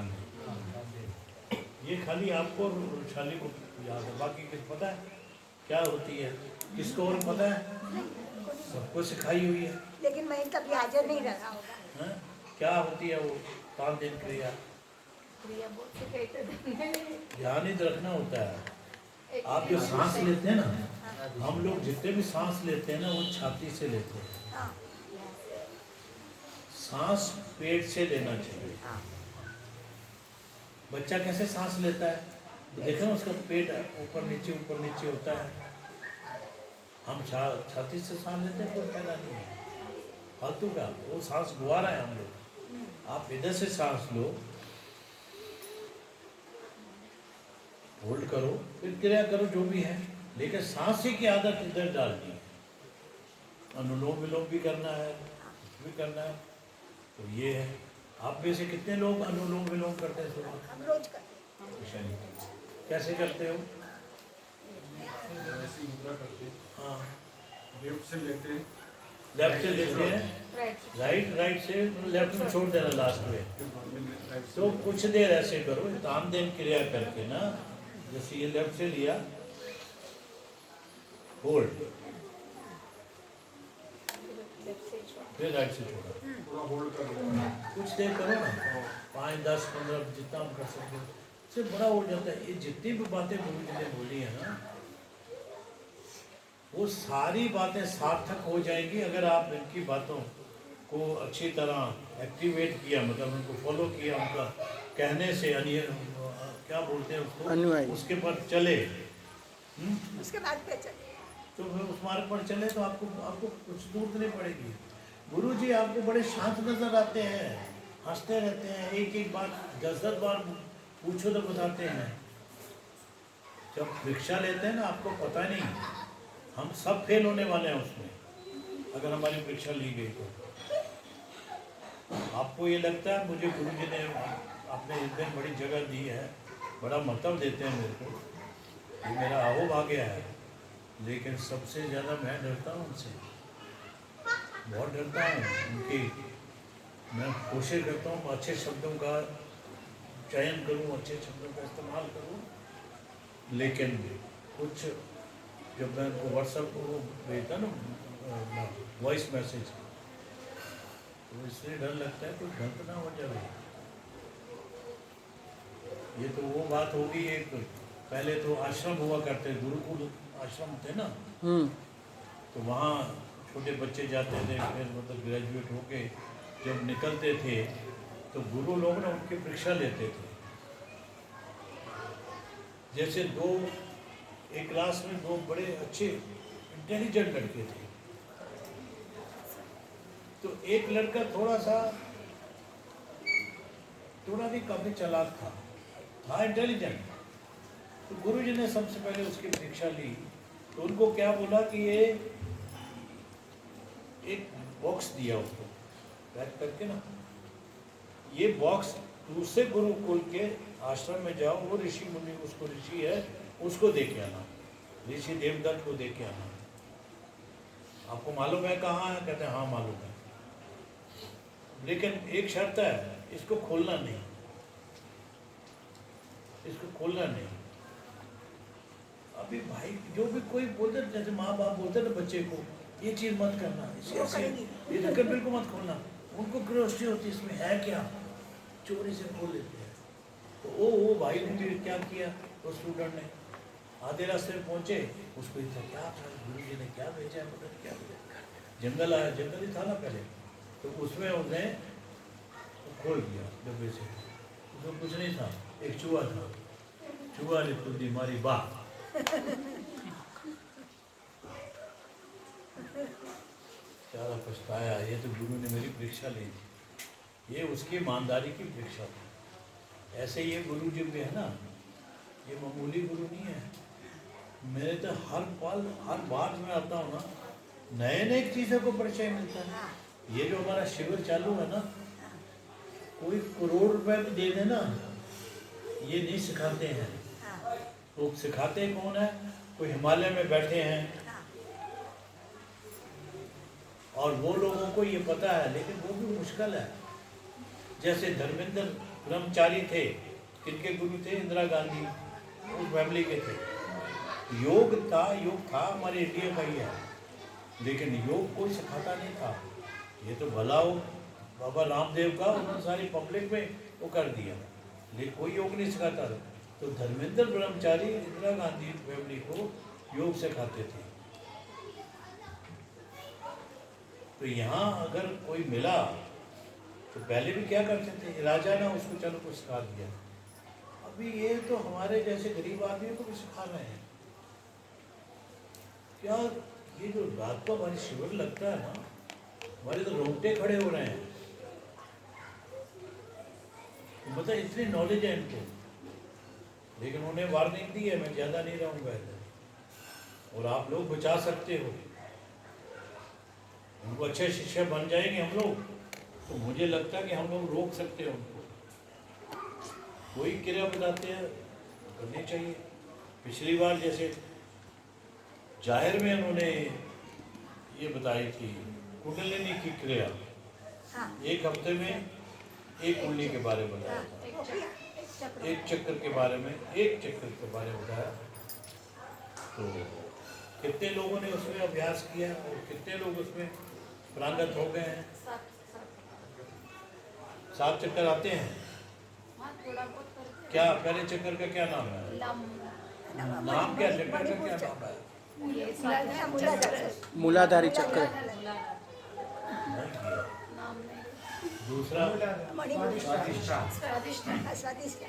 ये खाली आपको और वैशाली को याद है, बाकी किस पता है क्या होती है? किसको और पता है? सबको सिखाई हुई है। लेकिन मैं कभी हाजिर नहीं रहा होगा। हैं? क्या होती है वो तानदेन क्रिया? ध्यान रखना होता है। आप जो सांस लेते हैं ना, हम लोग जितने भी सांस लेते हैं ना, वो छाती से लेते हैं। हाँ, सांस पेट से लेना चाहिए। हाँ। बच्चा कैसे सांस लेता है? देखो ना, उसका पेट ऊपर नीचे होता है। हम छाती से सांस लेते हैं, कोई फायदा नहीं है, फालतू का वो सांस गुआरा है हम लोग। आप इधर से सांस लो, होल्ड करो, फिर क्रिया करो जो भी है, लेकिन सांस की आदत इधर डालनी है। अनुलोम विलोम भी करना है, कुछ भी करना है, तो ये है। आप में से कितने लोग अनुलोम विलोम करते हैं सुबह? हम रोज करते हैं। कैसे करते हो? हाँ, लेफ्ट से लेते हैं, लेफ्ट से लेते हैं, राइट से लेफ्ट में छोड़ देना लास्ट में। तो कुछ देर ऐसे करो, तानदेन क्रिया करके ना, जैसे ये लेफ्ट से लिया, होल्ड, फिर राइट से छोड़ा, पूरा होल्ड कर दिया। कुछ देर करो ना, 5, 10, 15 जितना हम कर सकते हैं, इससे बड़ा हो जाता है। ये जितनी भी बातें गुरु जी ने बोली है ना, वो सारी बातें सार्थक हो जाएंगी अगर आप इनकी बातों को अच्छी तरह एक्टिवेट किया, मतलब उनको फॉलो किया, उनका कहने से क्या बोलते हैं उसको, अनुयायी। उसके पर चले, उसके बाद पे चले। तो फिर उस मार्ग पर चले तो आपको कुछ दूर नहीं पड़ेगी। गुरु जी आपको बड़े शांत नजर आते हैं, हंसते रहते हैं, एक एक बात 10-10 बार पूछो तो बताते हैं। जब परीक्षा लेते हैं ना, आपको पता नहीं, हम सब फेल होने वाले हैं उसमें, अगर हमारी परीक्षा ली गई तो। आपको ये लगता है मुझे गुरु जी ने अपने इतने बड़ी जगह दी है, बड़ा महत्व देते हैं मेरे को, ये मेरा आओ भाग्य है, लेकिन सबसे ज़्यादा मैं डरता हूँ उनसे, बहुत डरता हूँ उनकी। मैं कोशिश करता हूँ अच्छे शब्दों का चयन करूँ, अच्छे शब्दों का इस्तेमाल करूँ, लेकिन कुछ जब मैं उनको व्हाट्सएप को भेजता ना वॉइस मैसेज, तो इसलिए डर लगता है कुछ गलत ना हो जाए। ये तो वो बात होगी, एक पहले तो आश्रम हुआ करते, गुरुकुल आश्रम थे ना, तो वहाँ छोटे बच्चे जाते थे, फिर मतलब ग्रेजुएट होके जब निकलते थे तो गुरु लोग ना उनकी परीक्षा लेते थे। जैसे एक क्लास में 2 बड़े अच्छे इंटेलिजेंट लड़के थे, तो एक लड़का थोड़ा भी काफी चालाक था इंटेलिजेंट। तो गुरु जी ने सबसे पहले उसकी परीक्षा ली, तो उनको क्या बोला कि ये एक बॉक्स दिया उसको पैक करके ना, ये बॉक्स दूसरे गुरुकुल के आश्रम में जाओ, वो ऋषि मुनि, उसको ऋषि है, उसको दे के आना, ऋषि देवदत्त को दे के आना। आपको मालूम है कहाँ है? कहते हैं हाँ मालूम है, लेकिन एक शर्त है, इसको खोलना नहीं, इसको खोलना नहीं। अभी भाई जो भी कोई बोलते, जैसे माँ बाप बोलते ना बच्चे को, ये चीज़ मत करना, ये ढक्कन बिल्कुल मत खोलना, उनको क्यूरियोसिटी होती है इसमें है क्या, चोरी से खोल लेते हैं। तो वो भाई ने फिर क्या किया, तो स्टूडेंट ने आधे रास्ते में पहुँचे, उसको इतना क्या था, गुरु जी ने क्या भेजा है, पता नहीं क्या भेजा, जंगल आया, जंगल ही था ना पहले, तो उसमें उसने खोल दिया डब्बे से, उसमें कुछ नहीं था, एक चूहा था, चूहा ने खुद दी मारी बात। सारा पछताया, ये तो गुरु ने मेरी परीक्षा ली थी, ये उसकी ईमानदारी की परीक्षा थी। ऐसे ये गुरु जी भी है ना, ये मामूली गुरु नहीं है। मेरे तो हर पल हर बार मैं आता हूँ ना, नए नए चीज़ों को परिचय मिलता है। ये जो हमारा शिविर चालू है ना, कोई करोड़ रुपए भी दे देना, ये नहीं सिखाते हैं। लोग सिखाते कौन है? कोई हिमालय में बैठे हैं और वो लोगों को ये पता है, लेकिन वो भी मुश्किल है। जैसे धर्मेंद्र ब्रह्मचारी थे, किनके गुरु थे? इंदिरा गांधी, उस फैमिली के थे। योग था हमारे इंडिया का ही है, लेकिन योग कोई सिखाता नहीं था। ये तो भला हो बाबा रामदेव का, उन्होंने सारी पब्लिक में वो कर दिया, लेकिन कोई योग नहीं सिखाता था। तो धर्मेंद्र ब्रह्मचारी इंदिरा गांधी फैमिली को योग सिखाते थे। तो यहाँ अगर कोई मिला तो पहले भी क्या करते थे, राजा ना उसको चलो कुछ सिखा दिया। अभी ये तो हमारे जैसे गरीब आदमियों को भी सिखा रहे हैं। क्या ये जो रात को हमारी शिविर लगता है ना, हमारे तो रोंगटे खड़े हो रहे हैं। मतलब इतनी नॉलेज है इनको, लेकिन उन्हें वार्निंग दी है, मैं ज़्यादा नहीं रहूँगा इधर। और आप लोग बचा सकते हो, उनको अच्छे शिक्षक बन जाएंगे हम लोग, तो मुझे लगता है कि हम लोग रोक सकते हैं उनको। कोई क्रिया बताते हैं करनी चाहिए। पिछली बार जैसे जाहिर में उन्होंने ये बताई थी कुंडलिनी की क्रिया, एक हफ्ते में एक कुंडली के बारे में बताया था, एक चक्कर के बारे में बताया। तो कितने लोगों ने उसमें अभ्यास किया और कितने लोग उसमें प्रांगत हो गए हैं? 7 चक्कर आते हैं? क्या पहले चक्कर का क्या नाम है? नाम क्या चक्कर का क्या नाम है? मूलाधारी चक्र। नहीं किया। दूसरा स्वादिष्ट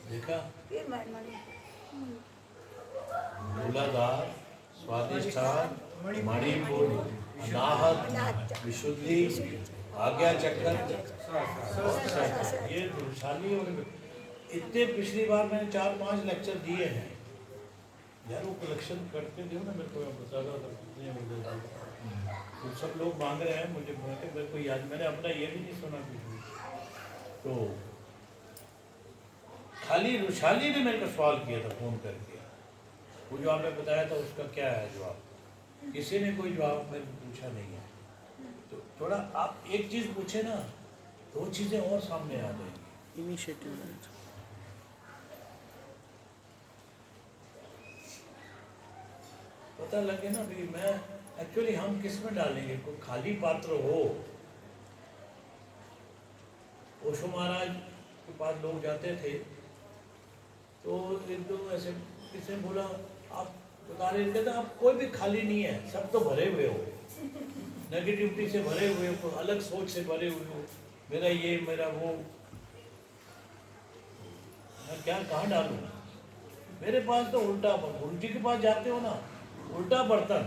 देखा, फिर मणिपुर मूलाधार, स्वादिष्ठान, मणिपुर, अनाहत, विशुद्धि, आज्ञा चक्कर, ये वैशाली। और इतने पिछली बार मैंने 4-5 लेक्चर दिए हैं यार। वो कलेक्शन करके दो ना मेरे को, बता दो कितने मुझे। तो सब लोग मांग रहे हैं मुझे, मेरे को याद, मैंने अपना ये भी नहीं सुना कुछ भी। तो खाली रुशाली ने मेरे को सवाल किया था फ़ोन करके, वो जो आपने बताया था उसका क्या है जवाब? किसी ने कोई जवाब मेरे को पूछा नहीं है। तो थोड़ा आप एक चीज़ पूछे ना, 2 चीज़ें और सामने आ जाएंगी। इनिशिएटिव पता लगे ना भी मैं एक्चुअली हम किस में डालेंगे? कोई खाली पात्र हो। ओशो महाराज के पास लोग जाते थे तो एक दो ऐसे किसी ने बोला, आप बता रहे थे आप कोई भी खाली नहीं है, सब तो भरे हुए हो, नेगेटिविटी से भरे हुए हो, अलग सोच से भरे हुए हो, मेरा ये मेरा वो। मैं क्या कहाँ डालूँ? मेरे पास तो उल्टा, गुरु जी के पास जाते हो ना, उल्टा बर्तन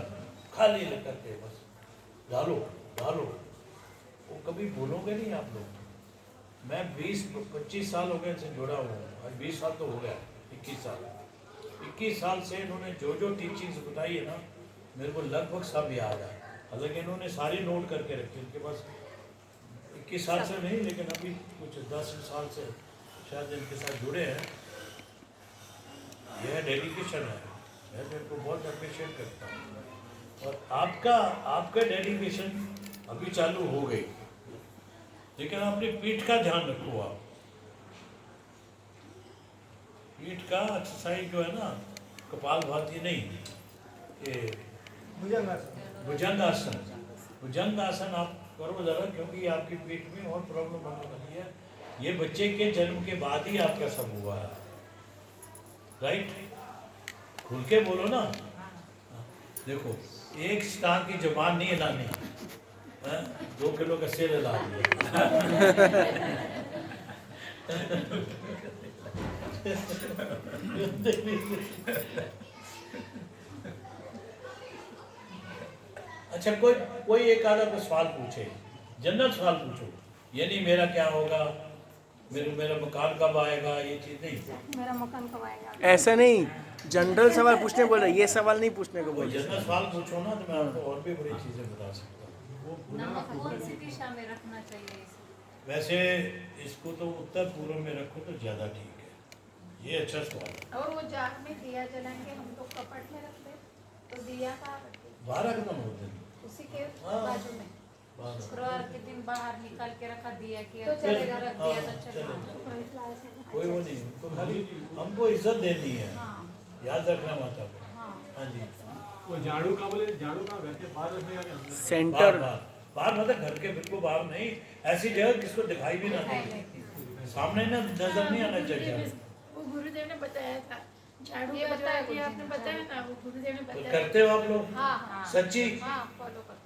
खाली करके बस डालो डालो। वो कभी भूलोगे नहीं आप लोग। मैं 20-25 साल हो गए इनसे जुड़ा हुआ हूँ, आज 20 साल तो हो गया, 21 साल से इन्होंने जो जो टीचिंग्स बताई है ना, मेरे को लगभग सब याद है। हालांकि इन्होंने सारी नोट करके रखी, उनके पास 21 साल से नहीं, लेकिन अभी कुछ 10 साल से शायद इनके साथ जुड़े हैं। यह डेडिकेशन है, मैं मेरे को बहुत अप्रिशिएट करता हूँ। और आपका डेडिकेशन अभी चालू हो गई, लेकिन अपनी पीठ का ध्यान रखो। आप पीठ का एक्सरसाइज जो है ना, कपालभाति नहीं, ये भुजंग आसन आप करो ज़रा, क्योंकि आपकी पीठ में और प्रॉब्लम होने वाली है। ये बच्चे के जन्म के बाद ही आपका सब हुआ है, राइट? खुल के बोलो ना। देखो, एक स्टार की जबान नहीं हिलानी, 2 किलो का सिर हिला दिया। अच्छा, कोई एक आधा को सवाल पूछे, जनरल सवाल पूछो, ये नहीं मेरा क्या होगा, मेरा मकान कब आएगा, ये चीज़ नहीं। मेरा मकान कब आएगा? ऐसा नहीं, जनरल सवाल पूछने बोल रहे, ये सवाल नहीं पूछने को बोल। जनरल सवाल पूछो ना, तो मैं आपको और भी बड़ी चीज़ें बता सकता हूँ। नमक कौन सी दिशा में रखना चाहिए इसे? वैसे इसको तो उत्तर पूर्व में रखो तो ज़्यादा ठीक है। ये अच्छा सवाल है। और वो जाग में दिया जलाएंगे हम लोग, कपट में रखते तो दिया कहाँ रखते? बाहर एकदम होते हैं, उसी के हाँ। बाजू में। बाहर। शुक्रवार के दिन बाहर निकाल के रखा दिया कि तो चलेगा, रख हाँ, दिया तो चलेगा। कोई वो नहीं, तो खाली हमको इज्जत देनी है, हाँ याद रखना माता को। हाँ। हाँ जी, वो झाड़ू का बोले, झाड़ू का घर के बाहर रखने का अंदर? सेंटर बाहर मतलब घर के बिल्कुल बाहर नहीं, ऐसी जगह किसको दिखाई भी ना दे, सामने ना नजर नहीं आना चाहिए। वो गुरुदेव ने बताया था, झाड़ू ये का जो बताया है कि गुरुजी आपने ने। बताया ना, वो गुरुदेव ने तो बताया। करते हो आप लोग? हाँ हाँ सच्ची? हाँ, फॉलो करते हैं।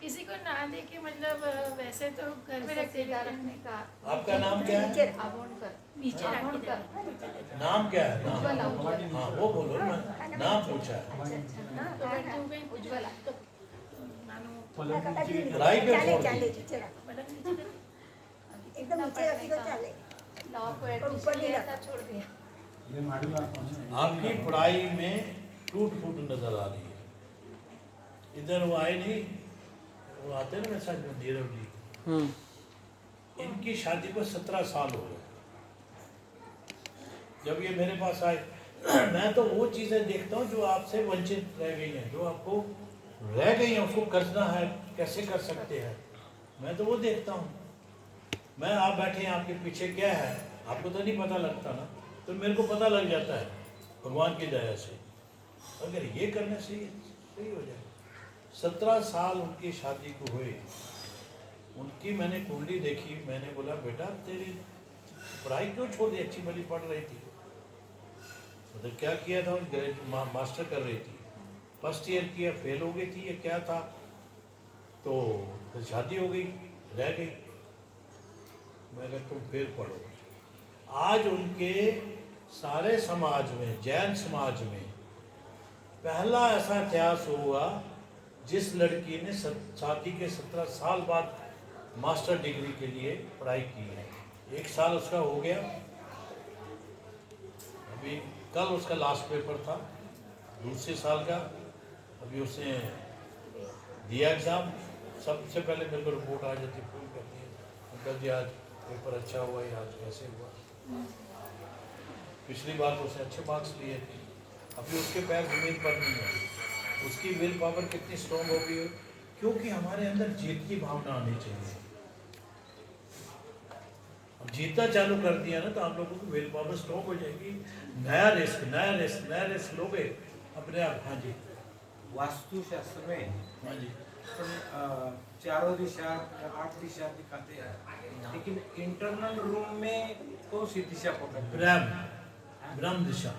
किसी को ना देके, मतलब वैसे तो घर में रखते सीधा हैं, रखने का आपका नाम क्या है? अबोनकर। नीचे रख अबोनकर। नाम क्या है? उज्ज्वला, नाम? उज्ज्वला। हाँ वो बोलो ना, नाम पूछा है। तो बैठे हुए उज्ज्वला। मानो पढ़ाई पे चाले छोड़ दी। चाले नीचे रख, पलक नीचे कर। एकदम नीचे रखी तो चाले। लॉ को ऊपर एडमिशन नहीं लिया रखा। था, छोड़ दिया। आपकी पढ़ाई में टूट फूट नजर आ रही है। इधर वो आए नहीं, वो आते ना मेरे साथ में, नीरव जी, इनकी शादी को 17 साल हो गए। जब ये मेरे पास आए, मैं तो वो चीज़ें देखता हूँ जो आपसे वंचित रह गई हैं, जो आपको रह गई हैं, उसको करना है, कैसे कर सकते हैं, मैं तो वो देखता हूँ। मैं आप बैठे हैं, आपके पीछे क्या है आपको तो नहीं पता लगता ना, तो मेरे को पता लग जाता है भगवान की दया से। अगर ये करने से सही हो जाए। 17 साल उनकी शादी को हुए, उनकी मैंने कुंडली देखी, मैंने बोला बेटा तेरी पढ़ाई क्यों छोड़ दी, अच्छी भली पढ़ रही थी। मतलब क्या किया था, मास्टर कर रही थी, फर्स्ट ईयर किया, फेल हो गई थी, ये क्या था, तो फिर शादी हो गई, रह गई। मैं कहा तुम फिर पढ़ो। आज उनके सारे समाज में, जैन समाज में पहला ऐसा इतिहास हुआ जिस लड़की ने शादी के 17 साल बाद मास्टर डिग्री के लिए पढ़ाई की है। 1 साल उसका हो गया, अभी कल उसका लास्ट पेपर था दूसरे साल का, अभी उसने दिया एग्ज़ाम। सबसे पहले मेरे को रिपोर्ट आ जाती, फोन करती है, अंकल जी आज पेपर अच्छा हुआ है, आज कैसे हुआ। पिछली बार तो उसने अच्छे मार्क्स लिए थे, अभी उसके पैर ज़मीन पर नहीं है। उसकी विल पावर कितनी स्ट्रॉन्ग हो गई है, क्योंकि हमारे अंदर जीत की भावना आनी चाहिए। अब जीतना चालू कर दिया ना तो आप लोगों की विल पावर स्ट्रॉन्ग हो जाएगी। नया रिस्क लोगे अपने आप। हाँ जी, वास्तुशास्त्र में हाँ जी, चारों दिशा 8 दिशा दिखाते हैं, लेकिन इंटरनल रूम में कौन सी दिशा पकड़ते हैं? ब्रह्म दिशा।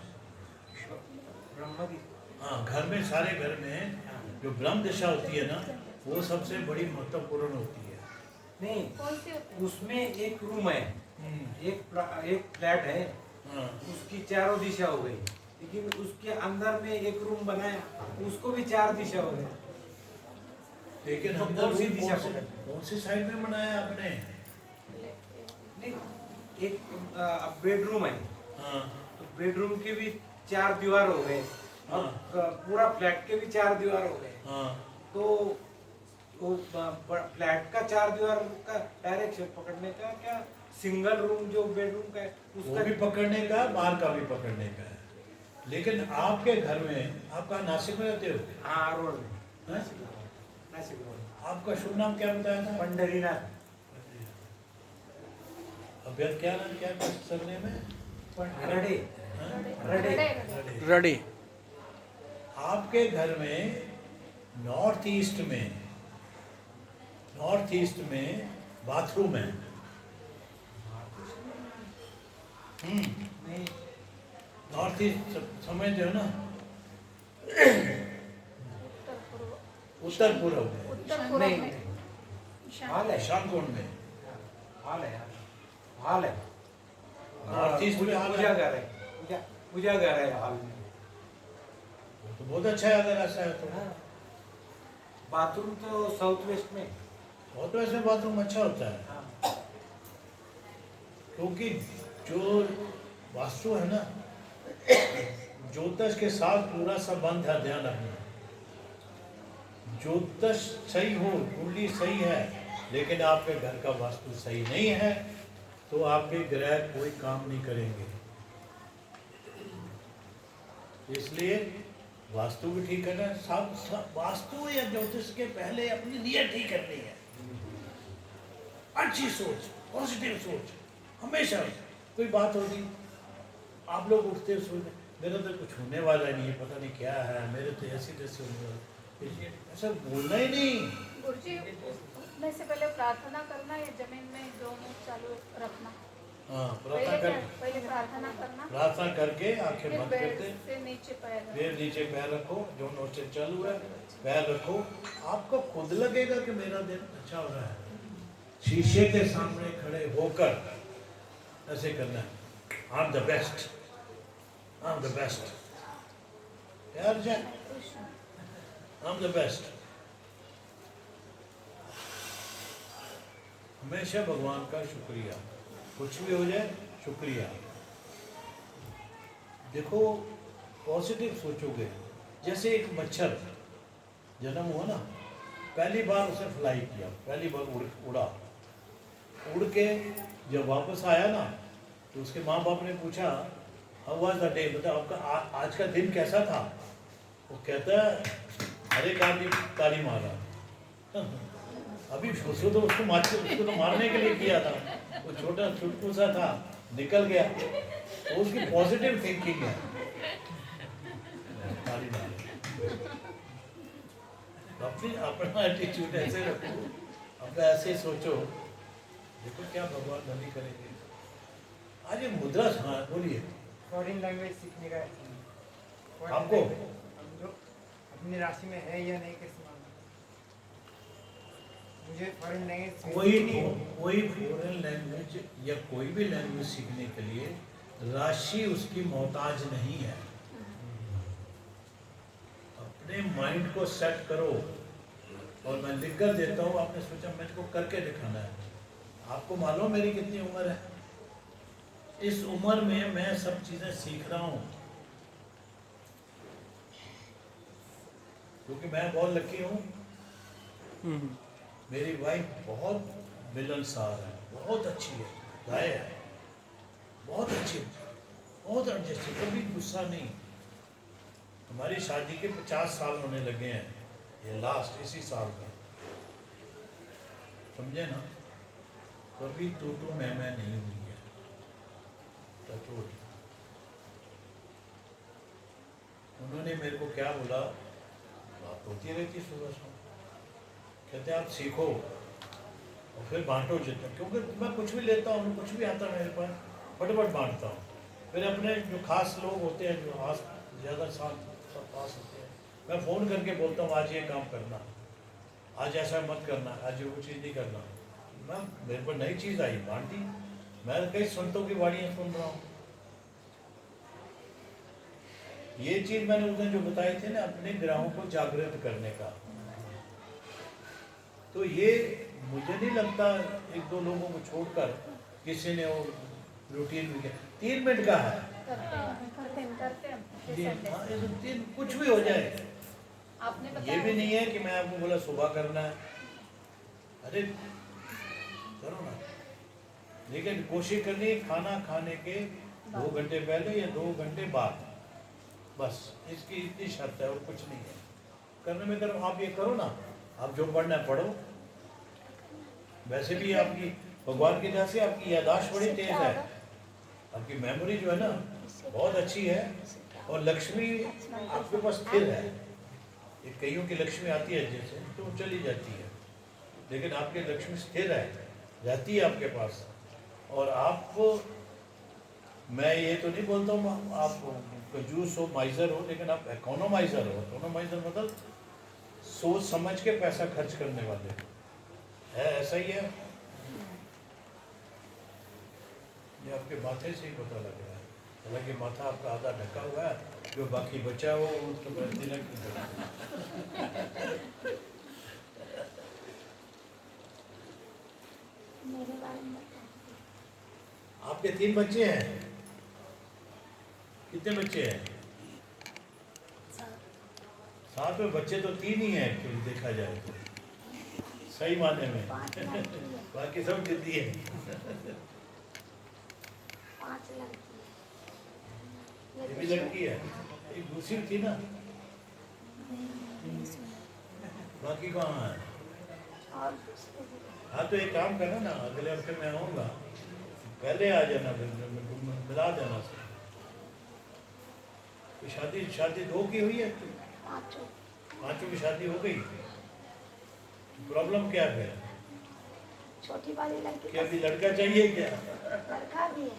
ब्रह्म की। हाँ, घर में, सारे घर में जो ब्रह्म दिशा होती है ना, वो सबसे बड़ी महत्वपूर्ण होती है। नहीं, कौन सी होती है? उसमें एक रूम है, एक फ्लैट है, हाँ, उसकी चारों दिशा हो गई, लेकिन उसके अंदर में एक रूम बनाया, उसको भी 4 दिशा हो गई। लेकिन तो हम कौन सी रूम दिशा कौन सी साइड में बनाया आपने? नहीं, एक बेडरूम है, हाँ, तो बेडरूम के भी 4 दीवार हो गए, और पूरा फ्लैट के भी 4 दीवार हो गए। हाँ, तो वो फ्लैट का 4 दीवार का डायरेक्शन पकड़ने का क्या, सिंगल रूम जो बेडरूम का है वो उसका भी पकड़ने का, बाहर का भी पकड़ने का है। लेकिन आपके घर में, आप कहाँ नासिक में रहते हो? हाँ, रोड में, हैं? नासिक रोड। आपका शुभ नाम क्या बताया था? पंडरीनाथ। अभ्यर्थ क्या नाम, क्या सरने में? रडे। रडे। रडे। आपके घर में नॉर्थ ईस्ट में बाथरूम है। नहीं, नॉर्थ ईस्ट समझ जो है ना, उत्तर पूर्व में, उत्तर पूर्व नहीं, में हाल है, ईशान कोण में। हाल है, हाल है। नॉर्थ ईस्ट में हाल है। पूजाघर है, पूजाघर है हाल में। तो बहुत अच्छा है अगर ऐसा है तो। बाथरूम तो साउथ वेस्ट में। बहुत वैसे बाथरूम अच्छा होता है, हाँ। क्योंकि जो वास्तु है ना, ज्योतिष के साथ पूरा संबंध है। ध्यान रखना, ज्योतिष सही हो, कुंडली सही है, लेकिन आपके घर का वास्तु सही नहीं है, तो आपके ग्रह कोई काम नहीं करेंगे। इसलिए वास्तु भी ठीक करना है। सब वास्तु या ज्योतिष के पहले अपनी नीयत ठीक करनी है। अच्छी सोच, पॉजिटिव सोच हमेशा। कोई बात होगी, आप लोग उठते सोचते मेरा तो कुछ होने वाला नहीं है, पता नहीं क्या है, मेरे तो ऐसे जैसे होने वाला, ऐसा बोलना ही नहीं। गुरुजी, उठने से पहले प्रार्थना करना या जमीन में दोनों चालू रखना? हाँ, पहले प्रार्थना करना, प्रार्थना करके आंखें फिर बंद बेड करते, से नीचे पैर रखना। फिर नीचे पैर रखो, जो नोचे चालू है पैर रखो। आपको खुद लगेगा कि मेरा दिन अच्छा हो रहा है। शीशे के सामने खड़े होकर ऐसे करना है, I am the best, I am the best, यार जा, आई एम द बेस्ट। हमेशा भगवान का शुक्रिया, कुछ भी हो जाए शुक्रिया। देखो, पॉजिटिव सोचोगे। जैसे एक मच्छर जन्म हुआ ना, पहली बार उसे फ्लाई किया, पहली बार उड़ा, उड़ के जब वापस आया ना, तो उसके माँ बाप ने पूछा हाउ वाज द डे, मतलब आपका आज का दिन कैसा था? वो कहता है हर एक आदमी ताली मारा। अभी सोचो तो उसको मारने के लिए किया था, वो छोटा चुटकू सा था, निकल गया। तो उसकी पॉजिटिव थिंकिंग है, ताली मारा। अपना एटीट्यूड ऐसे रखो, अपना ऐसे ही सोचो, देखो क्या भगवान नहीं करेंगे। आज ये मुद्रा, हाँ बोलिए। फॉरेन लैंग्वेज सीखने का आपको जो अपनी राशि में है या नहीं कैसे मालूम? मुझे फॉरेन लैंग्वेज कोई फॉरेन लैंग्वेज या कोई भी लैंग्वेज सीखने के लिए राशि उसकी मोहताज नहीं है। अपने माइंड को सेट करो, और मैं लिख कर देता हूँ, आपने सोचा मेरे को करके दिखाना है। आपको मालूम मेरी कितनी उम्र है? इस उम्र में मैं सब चीजें सीख रहा हूँ, क्योंकि मैं बहुत लकी हूँ। मेरी वाइफ बहुत मिलनसार है, बहुत अच्छी है, गाय है, बहुत अच्छी, बहुत एडजस्ट, कभी गुस्सा नहीं। हमारी शादी के 50 साल होने लगे हैं, ये लास्ट इसी साल का, समझे ना? कभी तू मैं नहीं हुई है। उन्होंने मेरे को क्या बोला, बात होती रहती सुबह शाम, कहते आप सीखो और फिर बांटो जितना, क्योंकि मैं कुछ भी लेता हूँ, कुछ भी आता है मेरे पास, फटाफट बांटता हूँ। फिर अपने जो खास लोग होते हैं, जो आस ज़्यादा साल सब पास होते हैं, मैं फ़ोन करके बोलता हूँ आज ये काम करना, आज ऐसा मत करना, आज वो चीज़ नहीं करना। मैं मेरे पर नई चीज़ आई, बांटी। मैं कई संतों की वाणियाँ सुन रहा हूँ। ये चीज़ मैंने उस दिन जो बताई थी ना, अपने ग्राहों को जागृत करने का, तो ये मुझे नहीं लगता एक दो लोगों को छोड़कर किसी ने वो रूटीन में 3 मिनट का है, कुछ भी हो जाए। आपने ये भी नहीं है कि मैं आपको बोला सुबह करना है, अरे करो ना, लेकिन कोशिश करनी है खाना खाने के 2 घंटे पहले या 2 घंटे बाद, बस इसकी इतनी शर्त है और कुछ नहीं है। करने में करो, आप ये करो ना, आप जो पढ़ना है पढ़ो। वैसे भी आपकी भगवान की दया से आपकी याददाश्त बड़ी तेज है, आपकी मेमोरी जो है ना बहुत अच्छी है, और लक्ष्मी आपके पास स्थिर है। ये कईयों की लक्ष्मी आती है जैसे तो चली जाती है, लेकिन आपकी लक्ष्मी स्थिर है, रहती है आपके पास। और आप, मैं ये तो नहीं बोलता हूँ आप कंजूस हो, माइजर हो, लेकिन आप इकोनोमाइजर हो। इकोनोमाइजर मतलब सोच समझ के पैसा खर्च करने वाले है, ऐसा ही है। ये आपके माथे से ही पता लग रहा है, हालांकि माथा आपका आधा ढका हुआ है, जो बाकी बचा हुआ वो उसको तिलक की तरह। आपके 3 बच्चे हैं? कितने बच्चे हैं? 7 में बच्चे तो 3 ही हैं एक्चुअली देखा जाए तो, सही माने में। बाकी सब जिद्दी है। 5 लड़की है, ये भी लड़की है, एक दूसरी थी ना, बाकी कहाँ है? और हाँ तो एक काम करना ना, अगले हफ्ते मैं आऊँगा, पहले आ जाना, मिला देना से। तो शादी 2 की हुई है? 5 की शादी हो गई। प्रॉब्लम क्या है? छोटी वाली लड़की क्या अभी लड़का चाहिए क्या? लड़का भी है,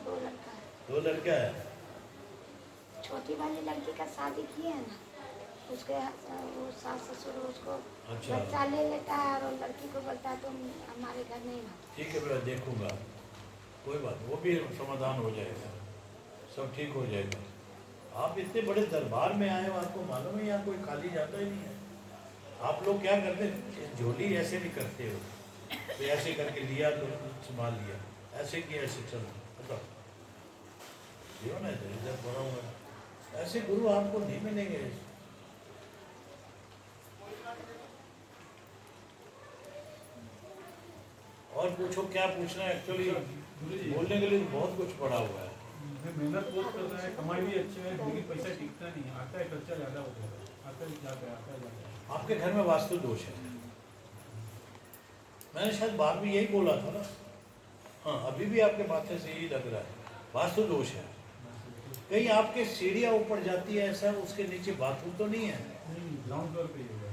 2 लड़का है। 2 लड़का है। छोटी वाली लड़की का शादी किए हैं ना, उसके वो सास ससुर उसको अच्छा। बच्चा ले लेता है, और लड़की को बोलता है तुम हमारे घर नहीं ना। ठीक है बेटा, देखूंगा, कोई बात, वो भी समाधान हो जाएगा, सब ठीक हो जाएगा। आप इतने बड़े दरबार में आए हो, आपको मालूम है यहाँ कोई खाली जाता ही नहीं है। आप लोग क्या करते, झोली ऐसे नहीं करते हो, तो ऐसे करके लिया तो संभाल लिया, ऐसे किया ऐसे चलो, बताओ ये ना इधर बना हुआ है। ऐसे गुरु आपको नहीं मिलेंगे। और पूछो क्या पूछना है, एक्चुअली बोलने के लिए बहुत कुछ पड़ा हुआ है। मेहनत बहुत करता है, कमाई भी अच्छी है, लेकिन पैसा टिकता नहीं है, आता है खर्चा ज़्यादा हो जाता है, आता है। आपके घर में वास्तु दोष है, मैंने शायद बाद में यही बोला था ना। हाँ, अभी भी आपके माथे से यही लग रहा है, वास्तु दोष है। कहीं आपके सीढ़ियाँ ऊपर जाती है ऐसा, उसके नीचे बाथरूम तो नहीं है? नहीं, ग्राउंड फ्लोर पे ही होगा।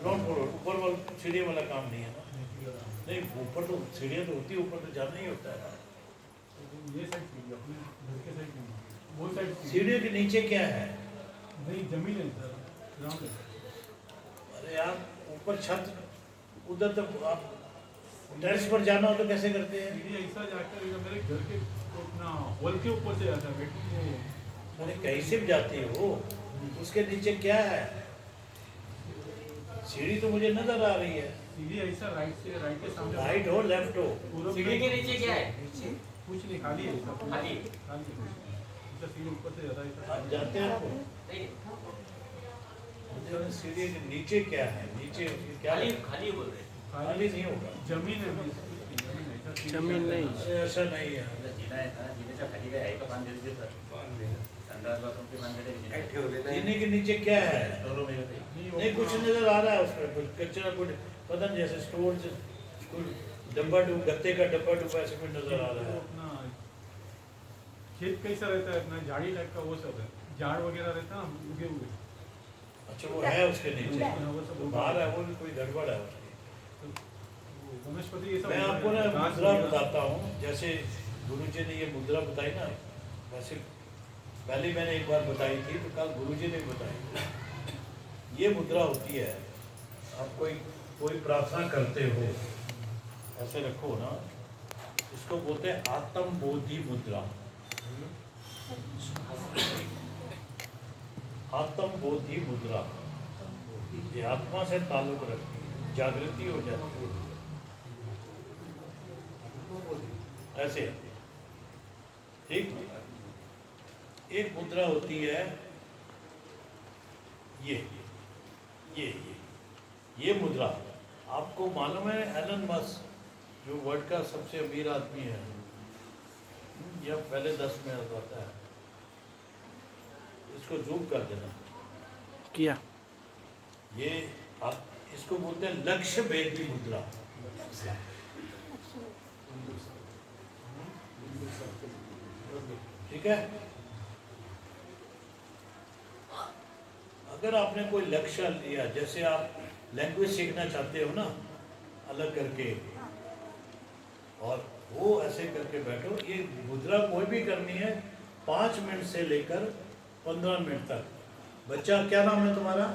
ग्राउंड फ्लोर, ऊपर वाला सीढ़ी वाला काम नहीं है ना? नहीं, ऊपर तो सीढ़ियाँ तो होती है, ऊपर तो जाना ही होता है। ये साइड सीढ़ी अपने घर के साइड नहीं, वो साइड सीढ़ियों के नीचे क्या है? नहीं, जमीन है सर, ग्राउंड है। अरे यार, ऊपर छत, उधर तो आप टेरेस पर जाना हो तो कैसे करते हैं? सीढ़ी ऐसा जाकर मेरे घर के अपना हॉल के ऊपर से जाता है बेडरूम को। अरे कहीं से भी जाती हो, उसके नीचे क्या है? सीढ़ी तो मुझे नजर आ रही है। सीढ़ी ऐसा राइट के सामने, राइट हो लेफ्ट हो? सीढ़ी के नीचे क्या है? कुछ नहीं, खाली है सब, खाली खाली है। ऐसा सीढ़ी ऊपर से जाता है। आप जाते हैं आपको? मुझे सीढ़ी के नीचे क्या है? नीचे क्या है? खाली बोल रहे हैं। खाली नहीं होगा। जमीन है, जमीन नहीं। अरे ऐसा नहीं है। जीने के नीचे क्या है? नहीं, कुछ नजर आ रहा है उसमें, कुछ कचरा, कुछ पता नहीं, जैसे स्टोर से कुछ डब्बा डूब, गत्ते का डब्बा डूबा ऐसे कुछ नजर आ रहा है। अपना खेत कैसा रहता है, अपना झाड़ी टाइप का वो सब है, झाड़ वगैरह रहता है उगे हुए। अच्छा, वो है उसके नीचे, वो सब बाहर है, वो भी कोई गड़बड़ है उसकी। वनस्पति ये सब। मैं आपको ना मुद्रा बताता हूँ, जैसे गुरुजी ने ये मुद्रा बताई ना, वैसे पहले मैंने एक बार बताई थी, तो कल गुरुजी ने बताई। ये मुद्रा होती है, आप कोई प्रार्थना करते हो, ऐसे रखो ना, इसको बोलते हैं आत्म बोधि मुद्रा। आत्म बोधि मुद्रा, ये आत्मा से ताल्लुक रखती है, जागृति हो जाती है ऐसे। ठीक, एक मुद्रा होती है ये मुद्रा। आपको मालूम है एलन मस्क जो वर्ल्ड का सबसे अमीर आदमी है, यह पहले 10 में आता है, इसको जूम कर देना किया। ये आप इसको बोलते हैं लक्ष्य भेदी मुद्रा। ठीक है, अगर आपने कोई लक्ष्य लिया, जैसे आप लैंग्वेज सीखना चाहते हो ना, अलग करके, और वो ऐसे करके बैठो, ये मुद्रा कोई भी करनी है 5 मिनट से लेकर 15 मिनट तक। बच्चा, क्या नाम है तुम्हारा?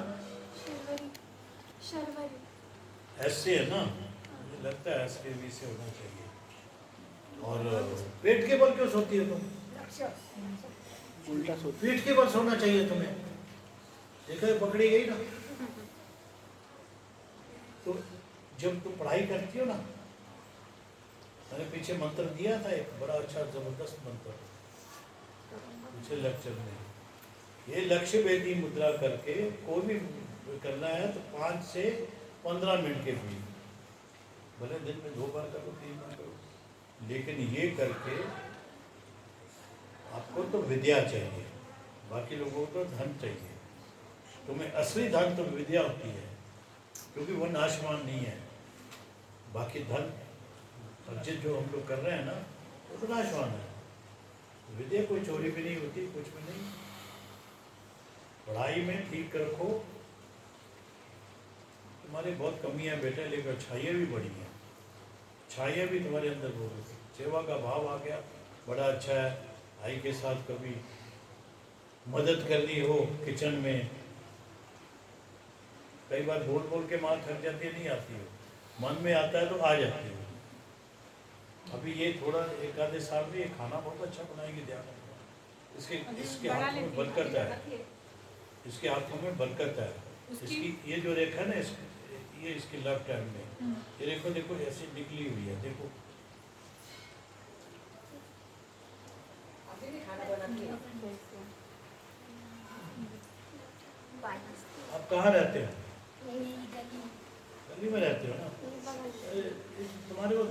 ऐसे है ना, मुझे लगता है ऐसे भी से होना चाहिए। और पेट के बल क्यों सोती है तुम? पीठ के बल सोना चाहिए तुम्हें। देखो ये पकड़ी गई ना, तो जब तुम पढ़ाई करती हो ना, मैंने पीछे मंत्र दिया था एक बड़ा अच्छा जबरदस्त मंत्र पिछले लेक्चर में। ये लक्ष्य भेदी मुद्रा करके कोई भी करना है तो 5 से 15 मिनट के बीच, भले दिन में 2 बार करो, 3 बार करो, लेकिन ये करके आपको तो विद्या चाहिए, बाकी लोगों को धन चाहिए। तुम्हें असली धन तो विद्या होती है, क्योंकि वो नाशवान नहीं है। बाकी धन अर्जित जो हम लोग कर रहे हैं ना, वो तो नाशवान है। विद्या कोई चोरी भी नहीं होती, कुछ भी नहीं। पढ़ाई में ठीक रखो, तुम्हारी बहुत कमी है बेटा, लेकिन अच्छाइयाँ भी बड़ी हैं। अच्छाइयाँ भी तुम्हारे अंदर बहुत होती, सेवा का भाव आ गया, बड़ा अच्छा है। भाई के साथ कभी मदद करनी हो किचन में, कई बार बोल बोल के माँ थक जाती है, नहीं आती हो, मन में आता है तो आ जाती हो। अभी ये थोड़ा एक आधे साल में ये खाना बहुत अच्छा बनाएगी, ध्यान रखना। इसके हाथों में बरकत है, इसके हाथों में बरकत है। इसकी ये जो रेखा है ना, ये इसके लेफ्ट हैंड में, ये रेखा देखो ऐसी निकली हुई है, देखो। आप कहाँ रहते हो? गली में रहते हो ना? तुम्हारे को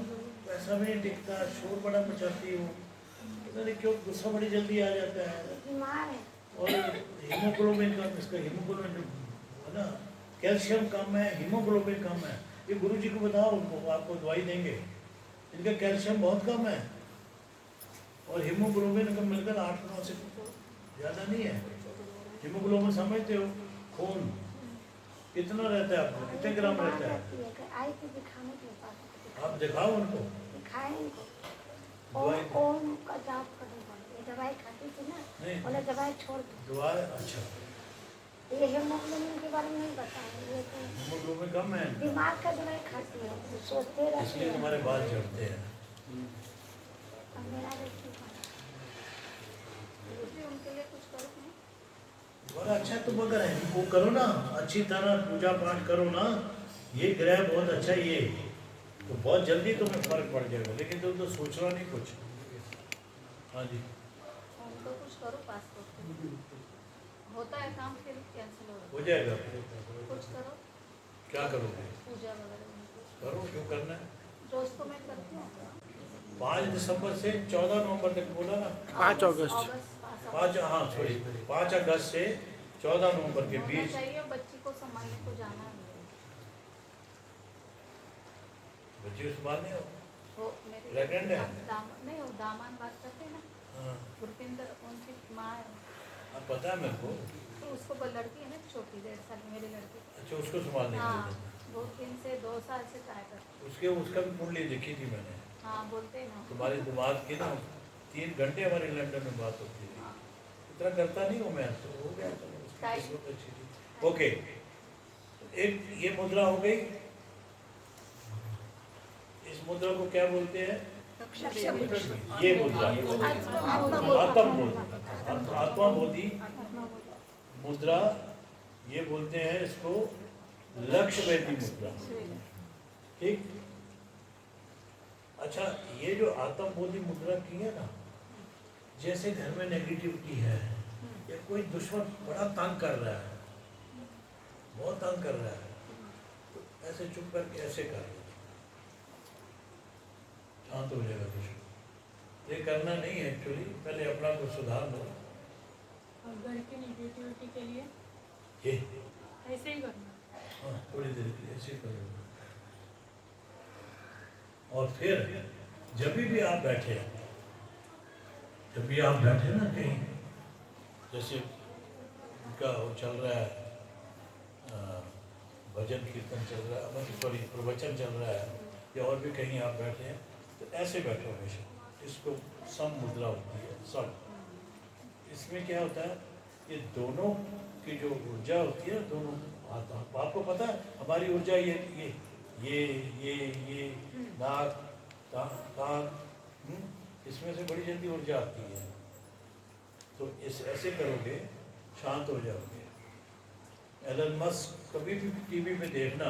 पैसा भी नहीं टिकता, शोर बड़ा मचाती हो, पता नहीं क्यों गुस्सा बड़ी जल्दी आ जाता है। और हीमोग्लोबिन कम, इसका हीमोग्लोबिन है ना, कैल्शियम कम है, हीमोग्लोबिन कम है। ये गुरुजी को बताओ, उनको आपको दवाई देंगे। इनका कैल्शियम बहुत कम है और हीमोग्लोबिन का मिलकर 8-9 से ज़्यादा नहीं है। हीमोग्लोबिन समझते हो, खून कितना रहता है आपको, कितने ग्राम रहता है? आई थी दिखाने के पास, आप दिखाओ उनको। दिखाए इनको। दवाई ओम का जाप करनी पड़ती है, दवाई खाती थी ना, नहीं। उन्हें दवाई छोड़ दी। दवाई अच्छा, ये हीमोग्लोबिन के बारे में नहीं बताया, ये तो हीमोग्लोबिन कम है, दिमाग का दवाई खाती है, तो सोचते रहते इसलिए हैं। तुम्हारे बाल झड़ते हैं। अब मेरा देखिए उनके लिए कुछ करो नहीं। बड़ा अच्छा तुम अगर है वो करो ना, अच्छी तरह पूजा पाठ करो ना, ये ग्रह बहुत अच्छा है, ये तो बहुत जल्दी तुम्हें फर्क पड़ जाएगा। लेकिन तुम तो सोचना नहीं कुछ। हाँ जी, उनको कुछ करो पासपोर्ट होता है काम, फिर कैंसिल हो जाएगा। कुछ करो, क्या करोगे? पूजा वगैरह उनको करो, क्यों करना है? रोज तो मैं करती हूँ। 5 दिसंबर से 14 नवंबर तक बोला ना, 5 अगस्त। 5 हाँ सॉरी 5 अगस्त से 14 नवंबर के बीच। चाहिए बच्ची को संभालने को जाना है। बच्ची संभालने हो? वो मेरे Pregnant है? नहीं, वो दामान बात करते हैं ना, हाँ गुरपिंदर उनकी माँ है, हाँ, पता है मेरे को। तो उसको लड़की है ना छोटी, 1.5 साल की मेरी लड़की। अच्छा, उसको संभालने के हाँ, लिए। वो 3 से 2 साल से ट्राई करती। उसके उसका भी कुंडली देखी थी मैंने। हाँ बोलते हैं ना। तुम्हारे दिमाग की ना 3 घंटे हमारे लंदन में बात होती थी। इतना करता नहीं हूँ मैं, तो हो गया। चलो उसकी किस्मत अच्छी थी। ओके, एक ये मुद्रा हो गई। इस मुद्रा को क्या बोलते हैं? ये मुद्रा आत्मा बोधि मुद्रा, ये बोलते हैं इसको लक्ष्य वेदी मुद्रा। ठीक। अच्छा, ये जो आत्म बोधि मुद्रा की है ना, जैसे घर में नेगेटिविटी है या कोई दुश्मन बड़ा तंग कर रहा है, बहुत तंग कर रहा है, तो ऐसे चुप करके ऐसे कर लो, शांत हो जाएगा दुश्मन। ये करना नहीं है एक्चुअली, पहले अपना को सुधार लो। और घर की नेगेटिविटी के लिए ये ऐसे ही करना। हाँ, थोड़ी देर के लिए ऐसे करो। और फिर जब भी आप बैठे, ना कहीं, जैसे उनका वो चल रहा है, भजन कीर्तन चल रहा है, सॉरी प्रवचन चल रहा है, या और भी कहीं आप बैठे हैं, तो ऐसे बैठो हमेशा। इसको सम मुद्रा होती है, सम। इसमें क्या होता है, ये दोनों की जो ऊर्जा होती है, दोनों आपको पता है हमारी ऊर्जा ये नाक कान, इसमें से बड़ी जल्दी ऊर्जा आती है। तो इस ऐसे करोगे, शांत हो जाओगे। एलन मस्क कभी भी टीवी पे देखना,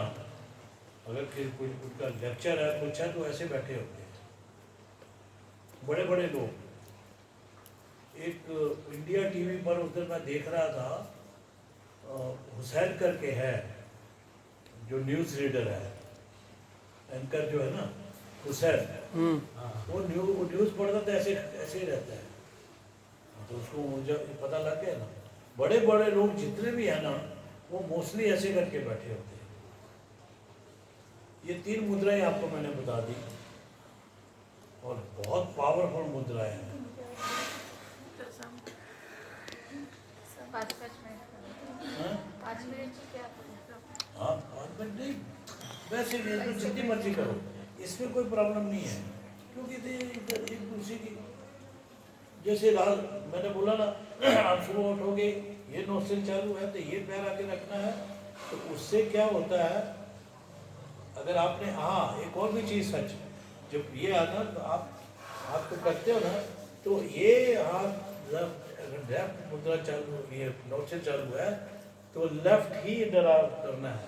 अगर फिर कोई उनका लेक्चर है कुछ है, तो ऐसे बैठे होते हैं बड़े बड़े लोग। एक इंडिया टीवी पर उधर मैं देख रहा था, हुसैन करके है जो न्यूज़ रीडर है, एंकर जो है ना हुसैन, वो न्यूज़ पढ़ता था, ऐसे ऐसे ही रहता है। तो उसको ऊर्जा पता लग गया ना। बड़े बड़े लोग जितने भी हैं ना, वो मोस्टली ऐसे करके बैठे होते हैं। ये 3 मुद्राएं आपको मैंने बता दी, और बहुत पावरफुल मुद्राएं हैं। 5 मिनट। हाँ? 5 मिनट से क्या करूँ? हाँ, 5 मिनट नहीं, वैसे भी जितनी मर्जी करो, इसमें कोई प्रॉब्लम नहीं है, क्योंकि एक दूसरे की, जैसे मैंने बोला ना, आप सुबह उठोगे, ये नोस्ट्रिल चालू है, तो ये पैर आके रखना है, तो उससे क्या होता है, अगर आपने, हाँ एक और भी चीज़ सच, जब ये आता तो आप तो करते हो ना, तो ये हाथ लेफ्ट मुद्रा चालू, ये नोस्ट्रिल चालू है, तो लेफ्ट ही इधर करना है,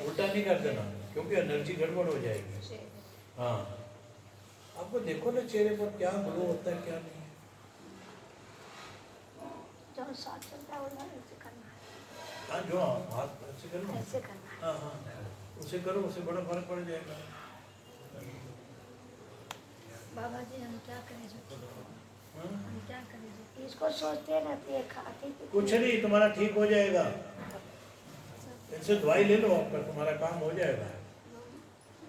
उल्टा नहीं कर देना, क्योंकि एनर्जी गड़बड़ हो जाएगी। हाँ, आपको देखो ना चेहरे पर क्या ग्लो होता है, क्या नहीं है। जो साथ चलता है वो ऐसे करना है। हाँ, जो हाथ ऐसे करो ना, ऐसे करना है। हाँ हाँ, उसे करो, उससे बड़ा फर्क पड़ जाएगा। बाबा जी हम क्या करें जो ठीक हो? हाँ? हम क्या करें जो, इसको सोचते रहते हैं, खाते पीते कुछ नहीं, तुम्हारा ठीक हो जाएगा। इनसे दवाई ले लो, आपका तुम्हारा काम हो जाएगा।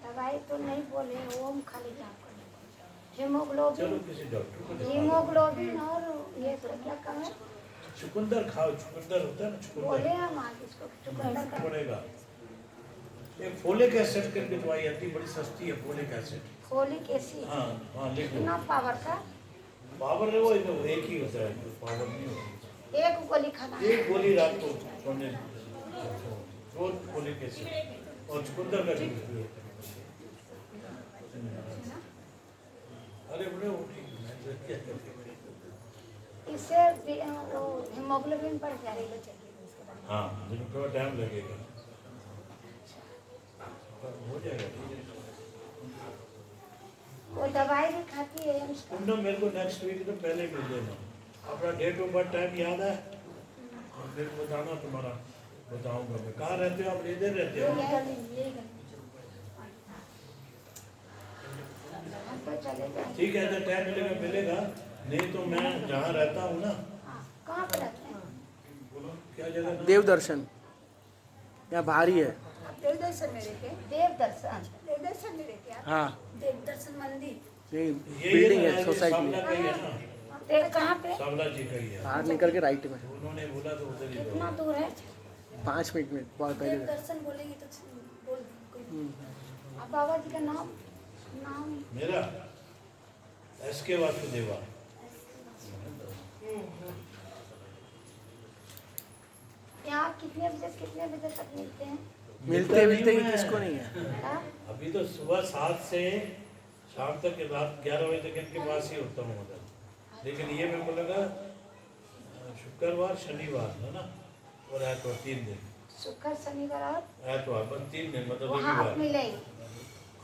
दवाई तो नहीं बोले, ओम खाली जाप करने को। हीमोग्लोबिन, चलो किसी डॉक्टर को दिखा लो। हीमोग्लोबिन और ये तो क्या कहें, चुकंदर खाओ, चुकंदर होता है ना, बोले चुकंदर हम आज इसको चुकंदर का पड़ेगा। एक फोलिक एसिड करके दवाई आती है, बड़ी सस्ती है फोलिक एसिड। फोलिक एसिड हाँ हाँ, लिख लो। कितना पावर का? पावर है वो एक ही होता है, पावर नहीं होता। एक गोली खाना है। एक गोली रात को सोने रोज फोलिक एसिड और चुकंदर का जूस पियो। अरे बड़े इससे वो हीमोग्लोबिन बढ़ जाएगा। हाँ, लेकिन थोड़ा टाइम लगेगा, हो जाएगा। वो दवाई भी खाती है उसका। तुम ना मेरे को नेक्स्ट वीक तो पहले मिल लेना, अपना डेट ऑफ बर्थ टाइम याद है और फिर बताना, तुम्हारा बताऊंगा मैं। कहाँ रहते हो आप? इधर रहते हो? तो चले जाए। ठीक है, जब टाइम मिलेगा मिलेगा, नहीं तो मैं जहाँ रहता हूँ ना। कहाँ पे रहते हैं? क्या जगह नाम? देवदर्शन यहाँ बाहर ही है। आप देवदर्शन में रहते हैं? देवदर्शन में रहते हैं आप? हाँ, देवदर्शन मंदिर। ये ये बिल्डिंग ना, है ये सोसाइटी सावला में। का ही है ना, देव कहाँ पे? सावला जी का ही है। बाहर निकल के राइट में उन्होंने बोला तो उधर ही कितना जाओ। दूर है? 5 मिनट में बहुत पहले। देवदर्शन बोलेंगे तो बोल देंगे। आप बाबा जी का नाम मेरा SK वासुदेवा। यहाँ कितने बजे तक मिलते हैं? मिलते ही किसको नहीं है। हाँ? अभी तो सुबह 7 से शाम तक, रात 11 बजे तक इनके पास ही होता हूँ उधर। लेकिन ये मेरे को लगा शुक्रवार शनिवार है ना, और ऐतवार 3 दिन। शुक्र शनिवार और ऐतवार बस 3 दिन, मतलब वहाँ आप रविवार। मिलेंगे।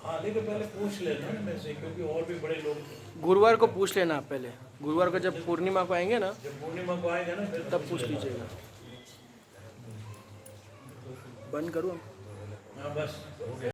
हाँ, लेकिन पहले पूछ लेना ना मेरे से, क्योंकि और भी बड़े लोग गुरुवार को पूछ लेना आप पहले। गुरुवार को जब पूर्णिमा को आएंगे ना, जब पूर्णिमा को आएंगे ना फिर तब पूछ लेना। लीजिएगा। बंद करूँ? हाँ बस हो गया।